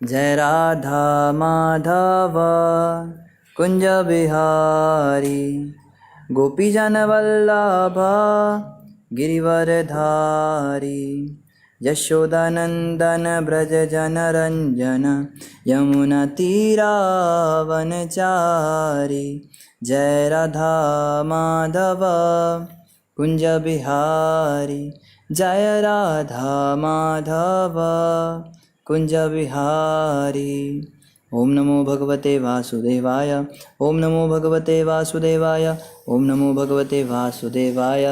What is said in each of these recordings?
जय राधा माधव कुंज बिहारी गोपीजन वल्लभ गिरिवरधारी यशोदानंदन ब्रज जन रंजन यमुना तीरावनचारी जय राधा माधव कुंज बिहारी जय राधा माधव कुंज बिहारी। ओम नमो भगवते वासुदेवाय ओम नमो भगवते वासुदेवाय ओम नमो भगवते वासुदेवाय।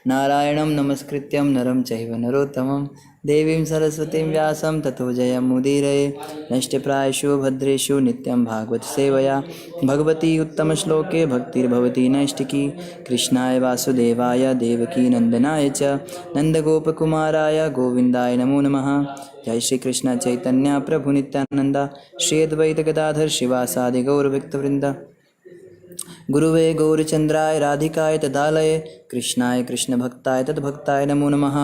नारायणं नमस्कृत्यं नरं चैव नरोत्तमं देवीं सरस्वतीं व्यासं ततो जयमुदीरये। नष्टप्रायेषु भद्रेषु नित्यं भागवत सेवया भगवती उत्तमश्लोके भक्तिर्भवती नैष्टिकी। कृष्णाय वासुदेवाय देवकी नंदनाय च नंदगोपकुमाराय गोविंदाय नमो नमः। जय श्री कृष्ण चैतन्य प्रभु नित्यानंदा श्री अद्वैत गदाधर शिवासादि गौरभक्तवृंदा। गुरुवे गौरचंद्राय राधिकाय तदालये कृष्णाय कृष्ण भक्ताय तद्भक्ताय नमो नमः।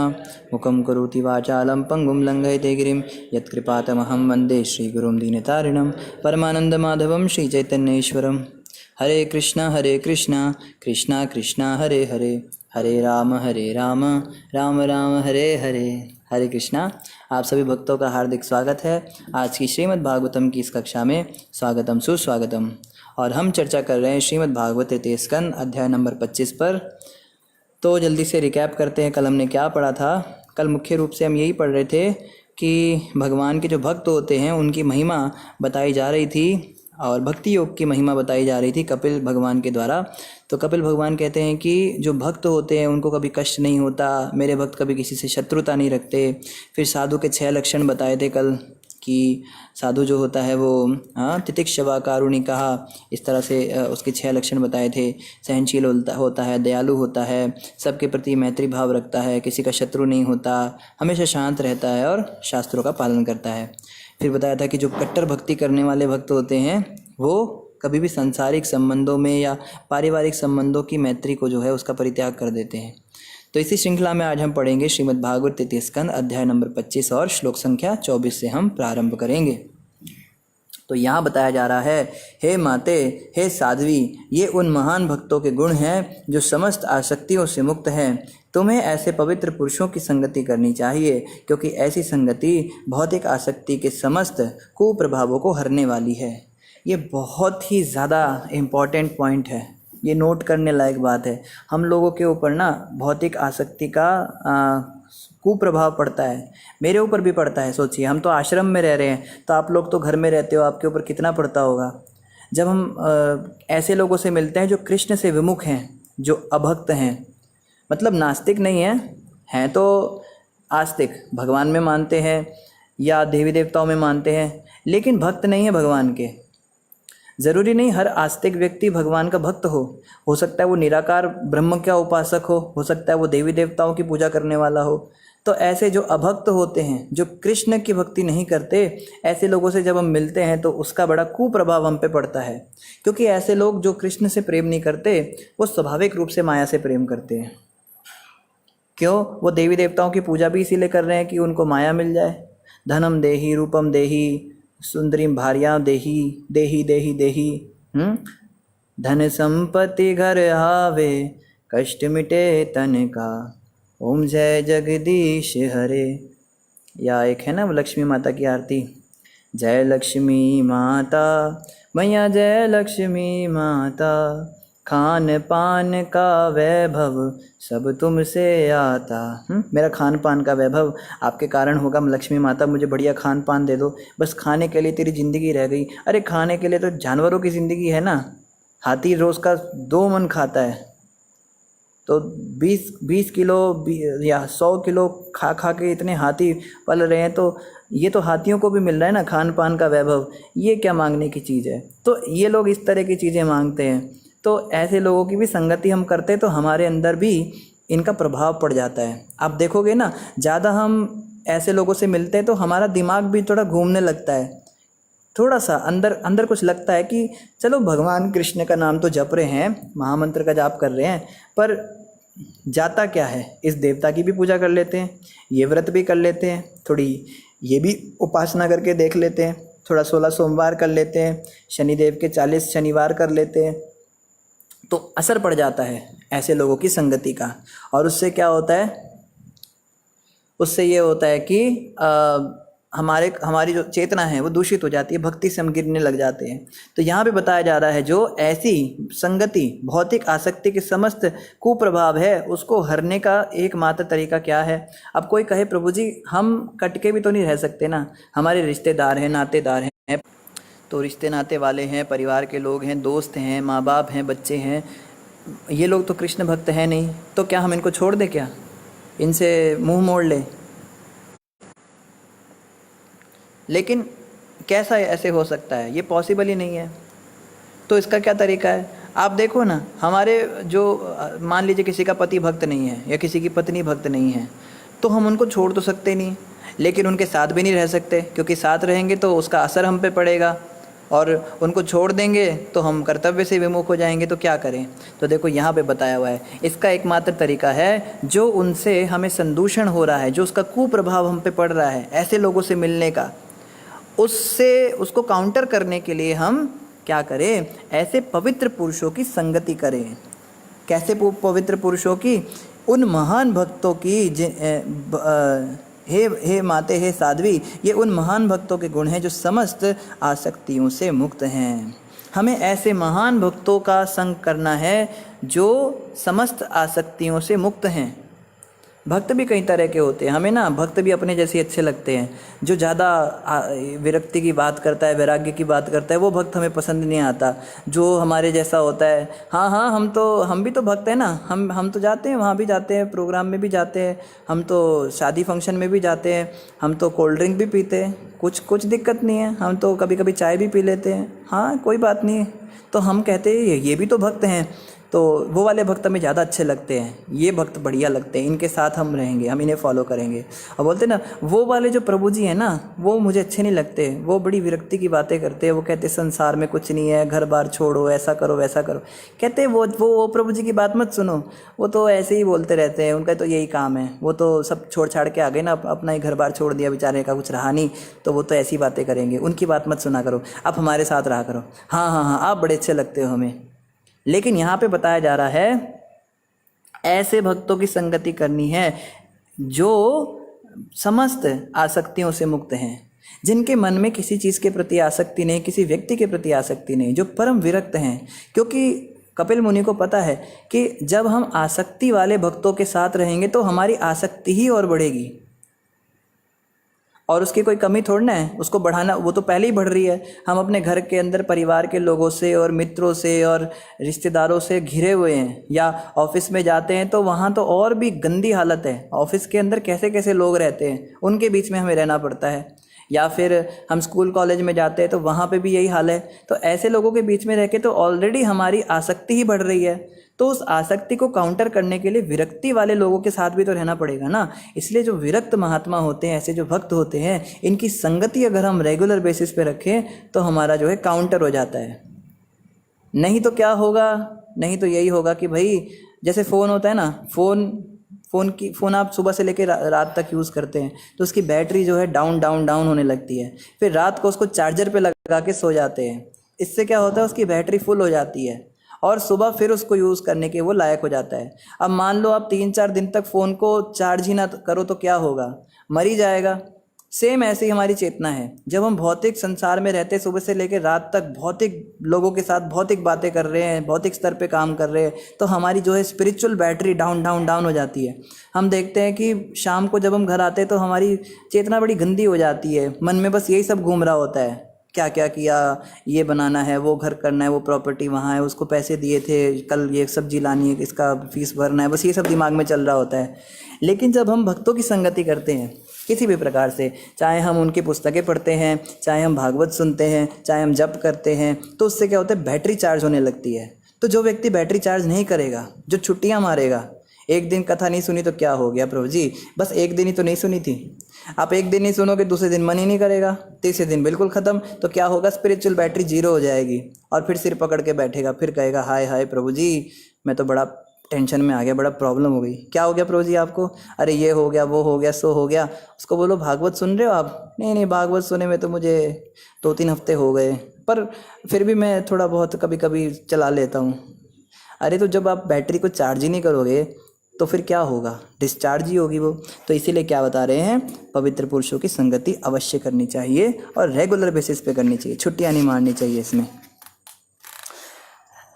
मुखं करोति वाचालं पंगुं लंघयते गिरिं यत्कृपातमहं वन्दे श्रीगुरुं दीनतारिणं परमानन्दमाधवं श्रीचैतन्येश्वरम्। हरे कृष्णा कृष्णा कृष्णा हरे हरे हरे राम राम राम हरे हरे। हरे कृष्णा। आप सभी भक्तों का हार्दिक स्वागत है आज की श्रीमद् भागवतम की इस कक्षा में। स्वागतम सुस्वागतम। और हम चर्चा कर रहे हैं श्रीमद् भागवत तृतीय स्कंद अध्याय नंबर 25 पर। तो जल्दी से रिकैप करते हैं, कल हमने क्या पढ़ा था। कल मुख्य रूप से हम यही पढ़ रहे थे कि भगवान के जो भक्त होते हैं उनकी महिमा बताई जा रही थी और भक्ति योग की महिमा बताई जा रही थी कपिल भगवान के द्वारा। तो कपिल भगवान कहते हैं कि जो भक्त होते हैं उनको कभी कष्ट नहीं होता, मेरे भक्त कभी किसी से शत्रुता नहीं रखते। फिर साधु के 6 लक्षण बताए थे कल कि साधु जो होता है वो तितिक्षवा कारुणिका, इस तरह से उसके 6 लक्षण बताए थे। सहनशील होता है, दयालु होता है, सबके प्रति मैत्री भाव रखता है, किसी का शत्रु नहीं होता, हमेशा शांत रहता है और शास्त्रों का पालन करता है। फिर बताया था कि जो कट्टर भक्ति करने वाले भक्त होते हैं वो कभी भी सांसारिक संबंधों में या पारिवारिक संबंधों की मैत्री को जो है उसका परित्याग कर देते हैं। तो इसी श्रृंखला में आज हम पढ़ेंगे श्रीमद् भागवत तृतीय स्कंद अध्याय नंबर 25 और श्लोक संख्या 24 से हम प्रारंभ करेंगे। तो यहाँ बताया जा रहा है, हे माते, हे साध्वी, ये उन महान भक्तों के गुण हैं जो समस्त आसक्तियों से मुक्त हैं। तुम्हें ऐसे पवित्र पुरुषों की संगति करनी चाहिए क्योंकि ऐसी संगति भौतिक आसक्ति के समस्त कुप्रभावों को हरने वाली है। ये बहुत ही ज़्यादा इम्पॉर्टेंट पॉइंट है, ये नोट करने लायक बात है। हम लोगों के ऊपर ना भौतिक आसक्ति का कुप्रभाव पड़ता है, मेरे ऊपर भी पड़ता है। सोचिए, हम तो आश्रम में रह रहे हैं, तो आप लोग तो घर में रहते हो, आपके ऊपर कितना पड़ता होगा। जब हम ऐसे लोगों से मिलते हैं जो कृष्ण से विमुख हैं, जो अभक्त हैं, मतलब नास्तिक नहीं हैं तो आस्तिक, भगवान में मानते हैं या देवी देवताओं में मानते हैं, लेकिन भक्त नहीं है भगवान के। ज़रूरी नहीं हर आस्तिक व्यक्ति भगवान का भक्त हो सकता है वो निराकार ब्रह्म का उपासक हो सकता है वो देवी देवताओं की पूजा करने वाला हो। तो ऐसे जो अभक्त होते हैं, जो कृष्ण की भक्ति नहीं करते, ऐसे लोगों से जब हम मिलते हैं तो उसका बड़ा कुप्रभाव हम पे पड़ता है। क्योंकि ऐसे लोग जो कृष्ण से प्रेम नहीं करते वो स्वाभाविक रूप से माया से प्रेम करते हैं। क्यों? वो देवी देवताओं की पूजा भी इसीलिए कर रहे हैं कि उनको माया मिल जाए। धनम देही रूपम देही सुंदरीम भार्या देही देही देही देही धन संपत्ति घर आवे कष्ट मिटे तन का ओम जय जगदीश हरे। या एक है ना लक्ष्मी माता की आरती, जय लक्ष्मी माता मैया जय लक्ष्मी माता, खान पान का वैभव सब तुमसे आता। मेरा खान पान का वैभव आपके कारण होगा। लक्ष्मी माता मुझे बढ़िया खान पान दे दो, बस खाने के लिए तेरी ज़िंदगी रह गई। अरे खाने के लिए तो जानवरों की ज़िंदगी है ना। हाथी रोज़ का 2 मन खाता है, तो 20 किलो या 100 किलो खा खा के इतने हाथी पल रहे हैं। तो ये तो हाथियों को भी मिल रहा है ना खान पान का वैभव। ये क्या मांगने की चीज़ है? तो ये लोग इस तरह की चीज़ें मांगते हैं। तो ऐसे लोगों की भी संगति हम करते तो हमारे अंदर भी इनका प्रभाव पड़ जाता है। आप देखोगे ना, ज़्यादा हम ऐसे लोगों से मिलते हैं तो हमारा दिमाग भी थोड़ा घूमने लगता है, थोड़ा सा अंदर अंदर कुछ लगता है कि चलो भगवान कृष्ण का नाम तो जप रहे हैं, महामंत्र का जाप कर रहे हैं, पर जाता क्या है? इस देवता की भी पूजा कर लेते हैं, ये व्रत भी कर लेते हैं, थोड़ी ये भी उपासना करके देख लेते हैं, थोड़ा 16 सोमवार कर लेते हैं, शनिदेव के 40 शनिवार कर लेते हैं, तो असर पड़ जाता है ऐसे लोगों की संगति का। और उससे क्या होता है, उससे ये होता है कि हमारी जो चेतना है वो दूषित हो जाती है, भक्ति से हम गिरने लग जाते हैं। तो यहाँ पे बताया जा रहा है जो ऐसी संगति, भौतिक आसक्ति के समस्त कुप्रभाव है, उसको हरने का एकमात्र तरीका क्या है। अब कोई कहे प्रभु जी हम कट के भी तो नहीं रह सकते ना, हमारे रिश्तेदार हैं, नातेदार हैं, तो रिश्ते नाते वाले हैं, परिवार के लोग हैं, दोस्त हैं, माँ बाप हैं, बच्चे हैं, ये लोग तो कृष्ण भक्त हैं नहीं, तो क्या हम इनको छोड़ दें, क्या इनसे मुंह मोड़ लें। लेकिन कैसा ऐसे हो सकता है, ये पॉसिबल ही नहीं है। तो इसका क्या तरीका है, आप देखो ना, हमारे जो मान लीजिए किसी का पति भक्त नहीं है या किसी की पत्नी भक्त नहीं है, तो हम उनको छोड़ तो सकते नहीं, लेकिन उनके साथ भी नहीं रह सकते, क्योंकि साथ रहेंगे तो उसका असर हम पे पड़ेगा, और उनको छोड़ देंगे तो हम कर्तव्य से विमुख हो जाएंगे। तो क्या करें। तो देखो यहाँ पे बताया हुआ है, इसका एकमात्र तरीका है, जो उनसे हमें संदूषण हो रहा है, जो उसका कुप्रभाव हम पे पड़ रहा है ऐसे लोगों से मिलने का, उसको काउंटर करने के लिए हम क्या करें, ऐसे पवित्र पुरुषों की संगति करें। कैसे पवित्र पुरुषों की, उन महान भक्तों की हे माते, हे साध्वी, ये उन महान भक्तों के गुण हैं जो समस्त आसक्तियों से मुक्त हैं। हमें ऐसे महान भक्तों का संग करना है जो समस्त आसक्तियों से मुक्त हैं। भक्त भी कई तरह के होते हैं, हमें ना भक्त भी अपने जैसे अच्छे लगते हैं। जो ज़्यादा विरक्ति की बात करता है, वैराग्य की बात करता है, वो भक्त हमें पसंद नहीं आता। जो हमारे जैसा होता है, हाँ हम भी तो भक्त हैं ना, हम तो जाते हैं, वहाँ भी जाते हैं, प्रोग्राम में भी जाते हैं, हम तो शादी फंक्शन में भी जाते हैं, हम तो कोल्ड ड्रिंक भी पीते हैं, कुछ दिक्कत नहीं है, हम तो कभी कभी चाय भी पी लेते हैं, हाँ कोई बात नहीं है। तो हम कहते हैं ये भी तो भक्त हैं, तो वो वाले भक्त हमें ज़्यादा अच्छे लगते हैं, ये भक्त बढ़िया लगते हैं, इनके साथ हम रहेंगे, हम इन्हें फॉलो करेंगे। और बोलते ना, वो वाले जो प्रभु जी हैं ना, वो मुझे अच्छे नहीं लगते, वो बड़ी विरक्ति की बातें करते हैं, वो कहते संसार में कुछ नहीं है, घर बार छोड़ो, ऐसा करो वैसा करो। कहते वो प्रभु जी की बात मत सुनो, वो तो ऐसे ही बोलते रहते हैं, उनका तो यही काम है, वो तो सब छोड़ छाड़ के आ गए ना, अपना ही घर बार छोड़ दिया, बेचारे का कुछ रहा नहीं, तो वो तो ऐसी बातें करेंगे, उनकी बात मत सुना करो, आप हमारे साथ रहा करो। हाँ आप बड़े अच्छे लगते हो हमें। लेकिन यहाँ पे बताया जा रहा है ऐसे भक्तों की संगति करनी है जो समस्त आसक्तियों से मुक्त हैं, जिनके मन में किसी चीज़ के प्रति आसक्ति नहीं, किसी व्यक्ति के प्रति आसक्ति नहीं, जो परम विरक्त हैं। क्योंकि कपिल मुनि को पता है कि जब हम आसक्ति वाले भक्तों के साथ रहेंगे तो हमारी आसक्ति ही और बढ़ेगी, और उसकी कोई कमी थोड़ना है, उसको बढ़ाना, वो तो पहले ही बढ़ रही है। हम अपने घर के अंदर परिवार के लोगों से और मित्रों से और रिश्तेदारों से घिरे हुए हैं, या ऑफिस में जाते हैं तो वहाँ तो और भी गंदी हालत है, ऑफिस के अंदर कैसे कैसे लोग रहते हैं, उनके बीच में हमें रहना पड़ता है। या फिर हम स्कूल कॉलेज में जाते हैं तो वहाँ पे भी यही हाल है। तो ऐसे लोगों के बीच में रह के तो ऑलरेडी हमारी आसक्ति ही बढ़ रही है, तो उस आसक्ति को काउंटर करने के लिए विरक्ति वाले लोगों के साथ भी तो रहना पड़ेगा ना। इसलिए जो विरक्त महात्मा होते हैं, ऐसे जो भक्त होते हैं, इनकी संगति अगर हम रेगुलर बेसिस पे रखें तो हमारा जो है काउंटर हो जाता है। नहीं तो क्या होगा, नहीं तो यही होगा कि भाई जैसे फ़ोन होता है ना, फ़ोन आप सुबह से लेकर रात तक यूज़ करते हैं तो उसकी बैटरी जो है डाउन होने लगती है, फिर रात को उसको चार्जर पे लगा के सो जाते हैं। इससे क्या होता है, उसकी बैटरी फुल हो जाती है और सुबह फिर उसको यूज़ करने के वो लायक हो जाता है। अब मान लो आप 3-4 दिन तक फ़ोन को चार्ज ही ना करो तो क्या होगा, मर ही जाएगा। सेम ऐसे ही हमारी चेतना है। जब हम भौतिक संसार में रहते सुबह से लेकर रात तक भौतिक लोगों के साथ भौतिक बातें कर रहे हैं, भौतिक स्तर पे काम कर रहे हैं, तो हमारी जो है स्पिरिचुअल बैटरी डाउन हो जाती है। हम देखते हैं कि शाम को जब हम घर आते हैं तो हमारी चेतना बड़ी गंदी हो जाती है, मन में बस यही सब घूम रहा होता है, क्या क्या किया, ये बनाना है, वो घर करना है, वो प्रॉपर्टी वहाँ है, उसको पैसे दिए थे, कल ये सब्जी लानी है, इसका फीस भरना है, बस ये सब दिमाग में चल रहा होता है। लेकिन जब हम भक्तों की संगति करते हैं किसी भी प्रकार से, चाहे हम उनकी पुस्तकें पढ़ते हैं, चाहे हम भागवत सुनते हैं, चाहे हम जप करते हैं, तो उससे क्या होता है, बैटरी चार्ज होने लगती है। तो जो व्यक्ति बैटरी चार्ज नहीं करेगा, जो छुट्टियाँ मारेगा, एक दिन कथा नहीं सुनी तो क्या हो गया प्रभु जी, बस एक दिन ही तो नहीं सुनी थी, आप एक दिन नहीं सुनोगे, दूसरे दिन मन ही नहीं करेगा, तीसरे दिन बिल्कुल ख़त्म, तो क्या होगा, स्पिरिचुअल बैटरी जीरो हो जाएगी और फिर सिर पकड़ के बैठेगा, फिर कहेगा हाय हाय प्रभु जी, मैं तो बड़ा टेंशन में आ गया, बड़ा प्रॉब्लम हो गई। क्या हो गया प्रभु जी आपको? अरे ये हो गया, वो हो गया, सो हो गया। उसको बोलो भागवत सुन रहे हो आप? नहीं नहीं, भागवत सुने में तो मुझे 2-3 हफ्ते हो गए, पर फिर भी मैं थोड़ा बहुत कभी कभी चला लेता हूँ। अरे तो जब आप बैटरी को चार्ज ही नहीं करोगे तो फिर क्या होगा? डिस्चार्ज ही होगी वो। तो इसीलिए क्या बता रहे हैं, पवित्र पुरुषों की संगति अवश्य करनी चाहिए और रेगुलर बेसिस पे करनी चाहिए, छुट्टियां नहीं मारनी चाहिए इसमें।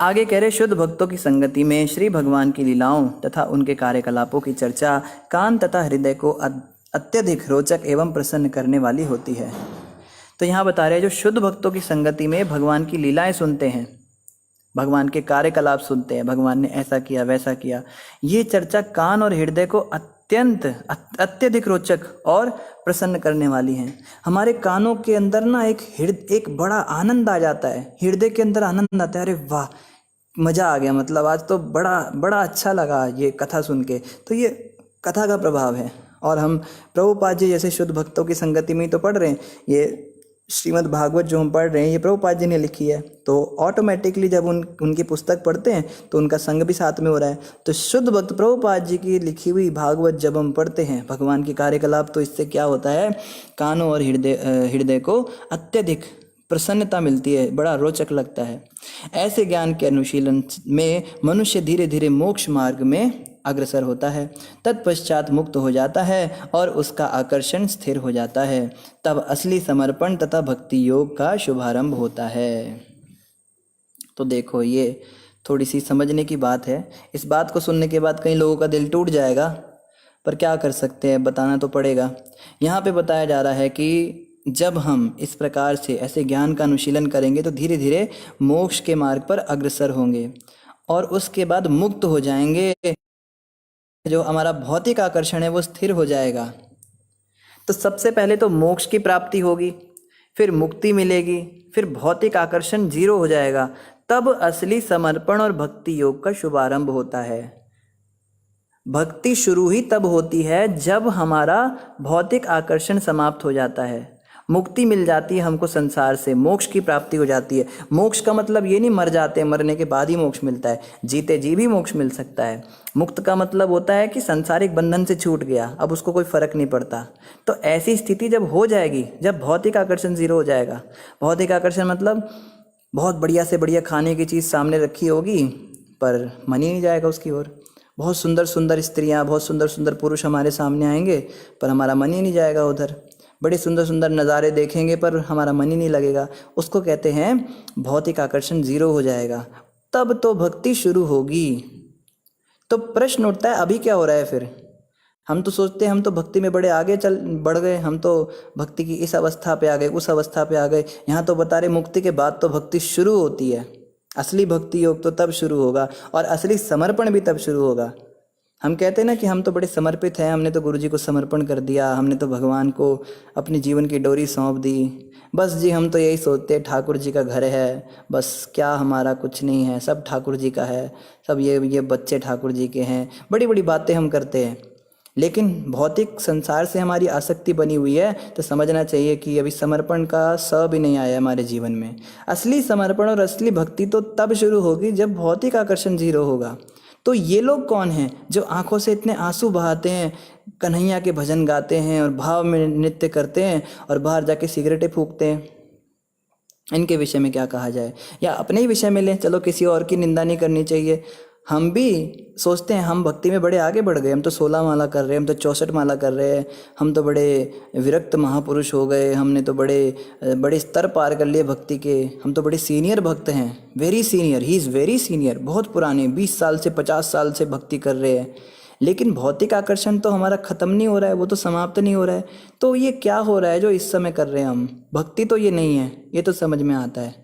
आगे कह रहे, शुद्ध भक्तों की संगति में श्री भगवान की लीलाओं तथा उनके कार्यकलापों की चर्चा कान तथा हृदय को अत्यधिक रोचक एवं प्रसन्न करने वाली होती है। तो यहाँ बता रहे हैं, जो शुद्ध भक्तों की संगति में भगवान की लीलाएं सुनते हैं, भगवान के कार्यकलाप सुनते हैं, भगवान ने ऐसा किया वैसा किया, ये चर्चा कान और हृदय को अत्यधिक रोचक और प्रसन्न करने वाली हैं। हमारे कानों के अंदर ना एक बड़ा आनंद आ जाता है, हृदय के अंदर आनंद आता है। अरे वाह, मज़ा आ गया, मतलब आज तो बड़ा बड़ा अच्छा लगा ये कथा सुन के। तो ये कथा का प्रभाव है। और हम प्रभुपाद जी जैसे शुद्ध भक्तों की संगति में ही तो पढ़ रहे हैं। ये श्रीमद् भागवत जो हम पढ़ रहे हैं, ये प्रभुपाद जी ने लिखी है, तो ऑटोमेटिकली जब उनकी पुस्तक पढ़ते हैं तो उनका संग भी साथ में हो रहा है। तो शुद्ध भक्त प्रभुपाद जी की लिखी हुई भागवत जब हम पढ़ते हैं, भगवान की कार्यकलाप, तो इससे क्या होता है, कानों और हृदय को अत्यधिक प्रसन्नता मिलती है, बड़ा रोचक लगता है। ऐसे ज्ञान के अनुशीलन में मनुष्य धीरे धीरे मोक्ष मार्ग में अग्रसर होता है, तत्पश्चात मुक्त हो जाता है और उसका आकर्षण स्थिर हो जाता है। तब असली समर्पण तथा भक्ति योग का शुभारंभ होता है। तो देखो, ये थोड़ी सी समझने की बात है। इस बात को सुनने के बाद कई लोगों का दिल टूट जाएगा, पर क्या कर सकते हैं, बताना तो पड़ेगा। यहाँ पे बताया जा रहा है कि जब हम इस प्रकार से ऐसे ज्ञान का अनुशीलन करेंगे तो धीरे धीरे मोक्ष के मार्ग पर अग्रसर होंगे और उसके बाद मुक्त हो जाएंगे। जो हमारा भौतिक आकर्षण है वो स्थिर हो जाएगा। तो सबसे पहले तो मोक्ष की प्राप्ति होगी, फिर मुक्ति मिलेगी, फिर भौतिक आकर्षण 0 हो जाएगा। तब असली समर्पण और भक्ति योग का शुभारंभ होता है। भक्ति शुरू ही तब होती है जब हमारा भौतिक आकर्षण समाप्त हो जाता है, मुक्ति मिल जाती है हमको संसार से, मोक्ष की प्राप्ति हो जाती है। मोक्ष का मतलब ये नहीं मर जाते, मरने के बाद ही मोक्ष मिलता है, जीते जी भी मोक्ष मिल सकता है। मुक्त का मतलब होता है कि सांसारिक बंधन से छूट गया, अब उसको कोई फर्क नहीं पड़ता। तो ऐसी स्थिति जब हो जाएगी, जब भौतिक आकर्षण 0 हो जाएगा। भौतिक आकर्षण मतलब बहुत बढ़िया से बढ़िया खाने की चीज़ सामने रखी होगी पर मन ही नहीं जाएगा उसकी ओर। बहुत सुंदर सुंदर स्त्रियाँ, बहुत सुंदर सुंदर पुरुष हमारे सामने आएंगे पर हमारा मन ही नहीं जाएगा उधर। बड़े सुंदर सुंदर नज़ारे देखेंगे पर हमारा मन ही नहीं लगेगा। उसको कहते हैं भौतिक आकर्षण 0 हो जाएगा, तब तो भक्ति शुरू होगी। तो प्रश्न उठता है, अभी क्या हो रहा है फिर? हम तो सोचते हैं हम तो भक्ति में बड़े आगे बढ़ गए, हम तो भक्ति की इस अवस्था पे आ गए, उस अवस्था पे आ गए। यहाँ तो बता रहे मुक्ति के बाद तो भक्ति शुरू होती है। असली भक्ति योग तो तब शुरू होगा और असली समर्पण भी तब शुरू होगा। हम कहते हैं ना कि हम तो बड़े समर्पित हैं, हमने तो गुरु जी को समर्पण कर दिया, हमने तो भगवान को अपनी जीवन की डोरी सौंप दी। बस जी, हम तो यही सोचते हैं ठाकुर जी का घर है, बस क्या हमारा कुछ नहीं है, सब ठाकुर जी का है, सब ये बच्चे ठाकुर जी के हैं। बड़ी बड़ी बातें हम करते हैं, लेकिन भौतिक संसार से हमारी आसक्ति बनी हुई है। तो समझना चाहिए कि अभी समर्पण का स भी नहीं आया हमारे जीवन में। असली समर्पण और असली भक्ति तो तब शुरू होगी जब भौतिक आकर्षण 0 होगा। तो ये लोग कौन हैं जो आंखों से इतने आंसू बहाते हैं, कन्हैया के भजन गाते हैं और भाव में नृत्य करते हैं और बाहर जाके सिगरेटें फूकते हैं? इनके विषय में क्या कहा जाए? या अपने ही विषय में लें, चलो किसी और की निंदा नहीं करनी चाहिए। हम भी सोचते हैं हम भक्ति में बड़े आगे बढ़ गए, हम तो 16 माला कर रहे हैं, हम तो 64 माला कर रहे हैं, हम तो बड़े विरक्त महापुरुष हो गए, हमने तो बड़े स्तर पार कर लिए भक्ति के, हम तो बड़े सीनियर भक्त हैं, very senior, he is very senior, बहुत पुराने, 20 साल से 50 साल से भक्ति कर रहे हैं। लेकिन भौतिक आकर्षण तो हमारा ख़त्म नहीं हो रहा है, वो तो समाप्त नहीं हो रहा है। तो ये क्या हो रहा है जो इस समय कर रहे हैं हम? भक्ति तो ये नहीं है, ये तो समझ में आता है।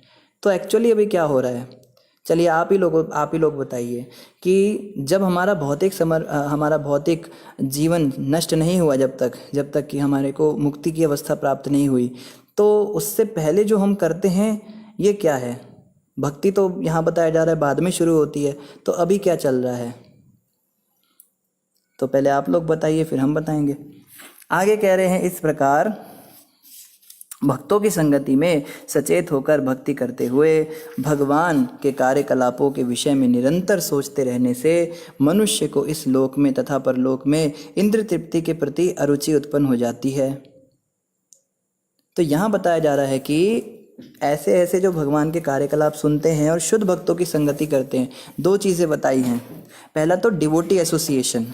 तो एक्चुअली अभी क्या हो रहा है? चलिए आप ही लोग बताइए कि जब हमारा भौतिक जीवन नष्ट नहीं हुआ, जब तक कि हमारे को मुक्ति की अवस्था प्राप्त नहीं हुई, तो उससे पहले जो हम करते हैं ये क्या है? भक्ति तो यहाँ बताया जा रहा है बाद में शुरू होती है, तो अभी क्या चल रहा है? तो पहले आप लोग बताइए, फिर हम बताएंगे। आगे कह रहे हैं इस प्रकार, भक्तों की संगति में सचेत होकर भक्ति करते हुए भगवान के कार्यकलापों के विषय में निरंतर सोचते रहने से मनुष्य को इस लोक में तथा परलोक में इंद्र तृप्ति के प्रति अरुचि उत्पन्न हो जाती है। तो यहाँ बताया जा रहा है कि ऐसे ऐसे जो भगवान के कार्यकलाप सुनते हैं और शुद्ध भक्तों की संगति करते हैं, दो चीज़ें बताई हैं। पहला तो डिवोटी एसोसिएशन,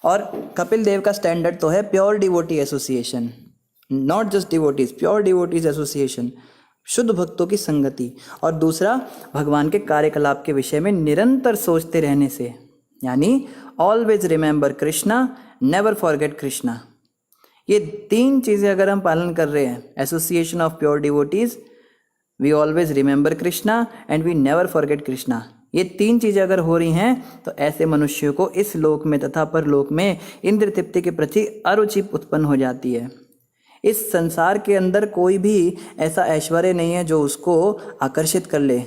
और कपिल देव का स्टैंडर्ड तो है pure devotee association, not just devotees, pure devotees association, शुद्ध भक्तों की संगति। और दूसरा भगवान के कार्यकलाप के विषय में निरंतर सोचते रहने से, यानी always remember Krishna, never forget Krishna. ये तीन चीज़ें अगर हम पालन कर रहे हैं, association of pure devotees, we always remember Krishna and we never forget Krishna, ये तीन चीज़ें अगर हो रही हैं तो ऐसे मनुष्यों को इस लोक में तथा परलोक में इंद्र तृप्ति के प्रति अरुचि उत्पन्न हो जाती है। इस संसार के अंदर कोई भी ऐसा ऐश्वर्य नहीं है जो उसको आकर्षित कर ले,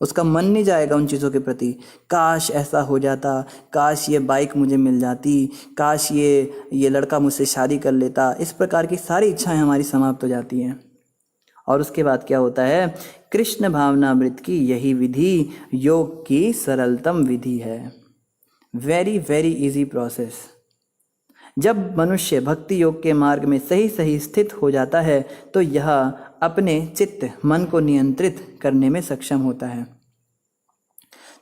उसका मन नहीं जाएगा उन चीज़ों के प्रति। काश ऐसा हो जाता, काश ये बाइक मुझे मिल जाती, काश ये लड़का मुझसे शादी कर लेता, इस प्रकार की सारी इच्छाएं हमारी समाप्त हो जाती हैं। और उसके बाद क्या होता है, कृष्ण भावनामृत की यही विधि योग की सरलतम विधि है। Very very easy process. जब मनुष्य भक्ति योग के मार्ग में सही सही स्थित हो जाता है तो यह अपने चित्त मन को नियंत्रित करने में सक्षम होता है।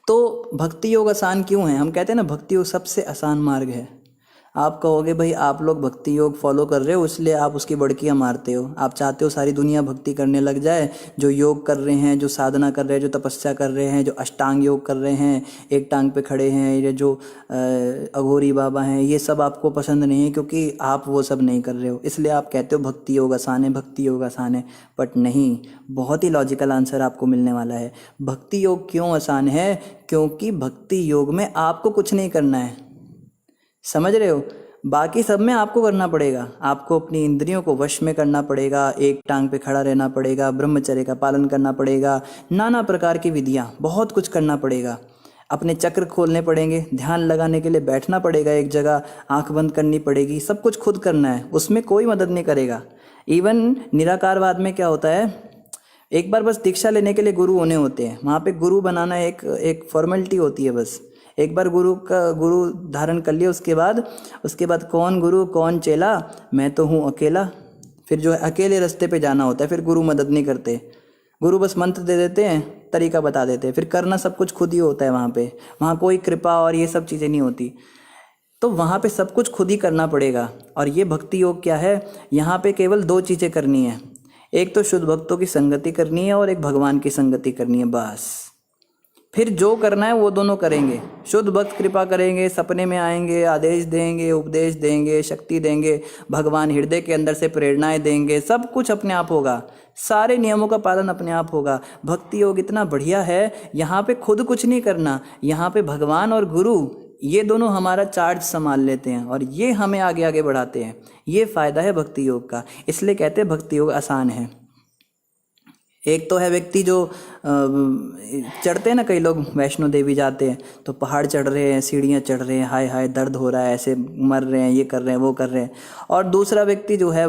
तो भक्ति योग आसान क्यों है? हम कहते हैं ना भक्ति योग सबसे आसान मार्ग है। आप कहोगे भाई आप लोग भक्ति योग फॉलो कर रहे हो इसलिए आप उसकी बड़कियां मारते हो, आप चाहते हो सारी दुनिया भक्ति करने लग जाए। जो योग कर रहे हैं, जो साधना कर रहे हैं, जो तपस्या कर रहे हैं, जो अष्टांग योग कर रहे हैं, एक टांग पे खड़े हैं, ये जो अघोरी बाबा हैं, ये सब आपको पसंद नहीं है क्योंकि आप वो सब नहीं कर रहे हो, इसलिए आप कहते हो भक्ति योग आसान है, भक्ति योग आसान है। बट नहीं, बहुत ही लॉजिकल आंसर आपको मिलने वाला है। भक्ति योग क्यों आसान है? क्योंकि भक्ति योग में आपको कुछ नहीं करना है, समझ रहे हो? बाकी सब में आपको करना पड़ेगा। आपको अपनी इंद्रियों को वश में करना पड़ेगा, एक टांग पे खड़ा रहना पड़ेगा, ब्रह्मचर्य का पालन करना पड़ेगा, नाना प्रकार की विधियाँ, बहुत कुछ करना पड़ेगा। अपने चक्र खोलने पड़ेंगे, ध्यान लगाने के लिए बैठना पड़ेगा एक जगह, आंख बंद करनी पड़ेगी, सब कुछ खुद करना है, उसमें कोई मदद नहीं करेगा। इवन निराकारवाद में क्या होता है, एक बार बस दीक्षा लेने के लिए गुरु होने होते हैं, वहाँ पे गुरु बनाना एक फॉर्मेलिटी होती है। बस एक बार गुरु धारण कर लिया, उसके बाद कौन गुरु कौन चेला, मैं तो हूँ अकेला। फिर जो है अकेले रास्ते पे जाना होता है, फिर गुरु मदद नहीं करते, गुरु बस मंत्र दे देते हैं, तरीका बता देते हैं, फिर करना सब कुछ खुद ही होता है। वहाँ कोई कृपा और ये सब चीज़ें नहीं होती, तो वहाँ पे सब कुछ खुद ही करना पड़ेगा। और ये भक्ति योग क्या है, यहाँ पे केवल दो चीज़ें करनी है, एक तो शुद्ध भक्तों की संगति करनी है और एक भगवान की संगति करनी है, बस। फिर जो करना है वो दोनों करेंगे। शुद्ध भक्त कृपा करेंगे, सपने में आएंगे, आदेश देंगे, उपदेश देंगे, शक्ति देंगे, भगवान हृदय के अंदर से प्रेरणाएं देंगे, सब कुछ अपने आप होगा, सारे नियमों का पालन अपने आप होगा। भक्ति योग इतना बढ़िया है, यहाँ पे खुद कुछ नहीं करना, यहाँ पे भगवान और गुरु ये दोनों हमारा चार्ज संभाल लेते हैं और ये हमें आगे आगे बढ़ाते हैं। ये फ़ायदा है भक्ति योग का, इसलिए कहते हैं भक्ति योग आसान है। एक तो है व्यक्ति जो चढ़ते हैं ना, कई लोग वैष्णो देवी जाते हैं तो पहाड़ चढ़ रहे हैं, सीढ़ियाँ चढ़ रहे हैं, हाय हाय दर्द हो रहा है, ऐसे मर रहे हैं, ये कर रहे हैं, वो कर रहे हैं। और दूसरा व्यक्ति जो है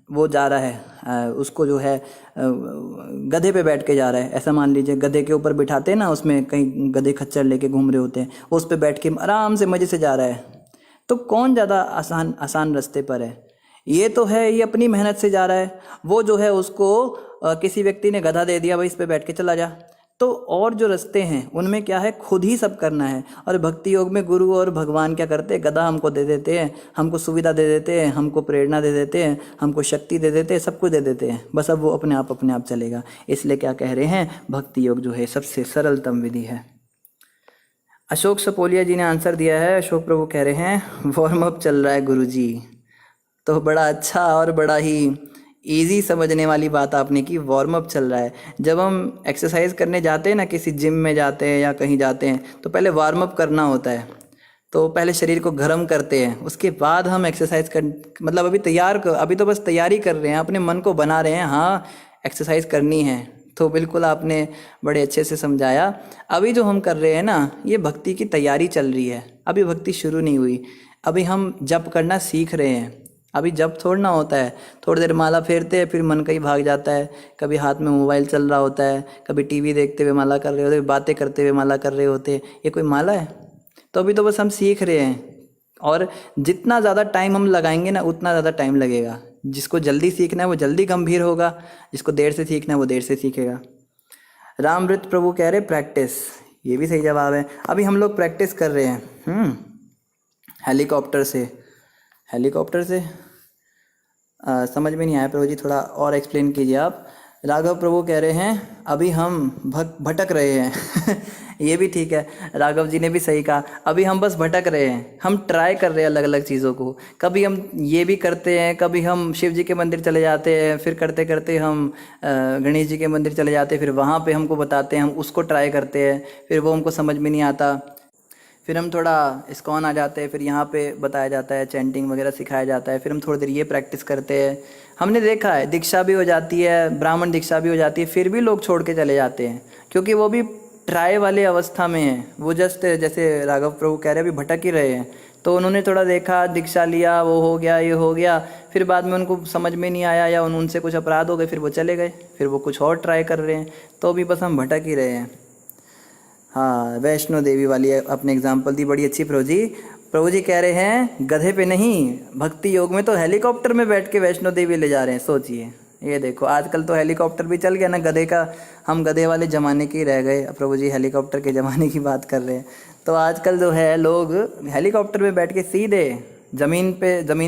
वो जा रहा है, उसको जो है गधे पे बैठ के जा रहा है। ऐसा मान लीजिए गधे के ऊपर बिठाते हैं ना, उसमें कहीं गधे खच्चर लेके घूम रहे होते हैं, वो उस पर बैठ के आराम से मज़े से जा रहा है। तो कौन ज़्यादा आसान रास्ते पर है? ये तो है, ये अपनी मेहनत से जा रहा है, वो जो है उसको किसी व्यक्ति ने गधा दे दिया, भाई इस पे बैठ के चला जा। तो और जो रास्ते हैं उनमें क्या है, खुद ही सब करना है। और भक्ति योग में गुरु और भगवान क्या करते हैं, गधा हमको दे देते हैं, हमको सुविधा दे देते हैं, हमको प्रेरणा दे देते हैं, हमको शक्ति दे देते हैं, सब कुछ दे देते हैं, बस अब वो अपने आप चलेगा। इसलिए क्या कह रहे हैं, भक्ति योग जो है सबसे सरलतम विधि है। अशोक सपोलिया जी ने आंसर दिया है। अशोक प्रभु कह रहे हैं वार्म अप चल रहा है गुरुजी। तो बड़ा अच्छा और बड़ा ही इजी समझने वाली बात आपने की, वार्म अप चल रहा है। जब हम एक्सरसाइज करने जाते हैं ना, किसी जिम में जाते हैं या कहीं जाते हैं, तो पहले वार्म अप करना होता है। तो पहले शरीर को गर्म करते हैं, उसके बाद हम एक्सरसाइज मतलब अभी तो बस तैयारी कर रहे हैं, अपने मन को बना रहे हैं, हाँ एक्सरसाइज करनी है। तो बिल्कुल आपने बड़े अच्छे से समझाया। अभी जो हम कर रहे हैं ना, ये भक्ति की तैयारी चल रही है, अभी भक्ति शुरू नहीं हुई, अभी हम जप करना सीख रहे हैं। अभी जब थोड़ा ना होता है, थोड़ी देर माला फेरते हैं फिर मन कहीं भाग जाता है, कभी हाथ में मोबाइल चल रहा होता है, कभी टीवी देखते हुए माला कर रहे होते, बातें करते हुए माला कर रहे होते, ये कोई माला है? तो अभी तो बस हम सीख रहे हैं, और जितना ज़्यादा टाइम हम लगाएंगे ना उतना ज़्यादा टाइम लगेगा। जिसको जल्दी सीखना है वो जल्दी गंभीर होगा, जिसको देर से सीखना है वो देर से सीखेगा। रामवृत प्रभु कह रहे प्रैक्टिस, ये भी सही जवाब है। अभी हम लोग प्रैक्टिस कर रहे हैं हेलीकॉप्टर से। हेलीकॉप्टर से समझ में नहीं आया प्रभु जी, थोड़ा और एक्सप्लेन कीजिए आप। राघव प्रभु कह रहे हैं अभी हम भटक रहे हैं ये भी ठीक है, राघव जी ने भी सही कहा, अभी हम बस भटक रहे हैं, हम ट्राई कर रहे हैं अलग अलग चीज़ों को। कभी हम ये भी करते हैं, कभी हम शिव जी के मंदिर चले जाते हैं, फिर करते करते हम गणेश जी के मंदिर चले जाते हैं, फिर वहाँ पे हमको बताते हैं, हम उसको ट्राई करते हैं, फिर वो हमको समझ में नहीं आता, फिर हम थोड़ा इस्कॉन आ जाते हैं, फिर यहाँ पे बताया जाता है, चैंटिंग वगैरह सिखाया जाता है, फिर हम थोड़ी देर ये प्रैक्टिस करते हैं। हमने देखा है दीक्षा भी हो जाती है, ब्राह्मण दीक्षा भी हो जाती है, फिर भी लोग छोड़ के चले जाते हैं, क्योंकि वो भी ट्राई वाले अवस्था में है। वो जस्ट जैसे राघव प्रभु कह रहे हैं अभी भटक ही रहे हैं, तो उन्होंने थोड़ा देखा, दीक्षा लिया, वो हो गया, ये हो गया, फिर बाद में उनको समझ में नहीं आया या उनसे कुछ अपराध हो गए, फिर वो चले गए, फिर वो कुछ और ट्राई कर रहे हैं, तो अभी बस हम भटक ही रहे हैं। हाँ, वैष्णो देवी वाली अपने एग्जाम्पल दी, बड़ी अच्छी प्रभु जी। प्रभु जी कह रहे हैं गधे पे नहीं, भक्ति योग में तो हेलीकॉप्टर में बैठ के वैष्णो देवी ले जा रहे हैं। सोचिए, ये देखो आजकल तो हेलीकॉप्टर भी चल गया ना, गधे का, हम गधे वाले ज़माने के ही रह गए, प्रभु जी हेलीकॉप्टर के ज़माने की बात कर रहे हैं। तो आजकल जो है लोग हेलीकॉप्टर में बैठ के सीधे ज़मीन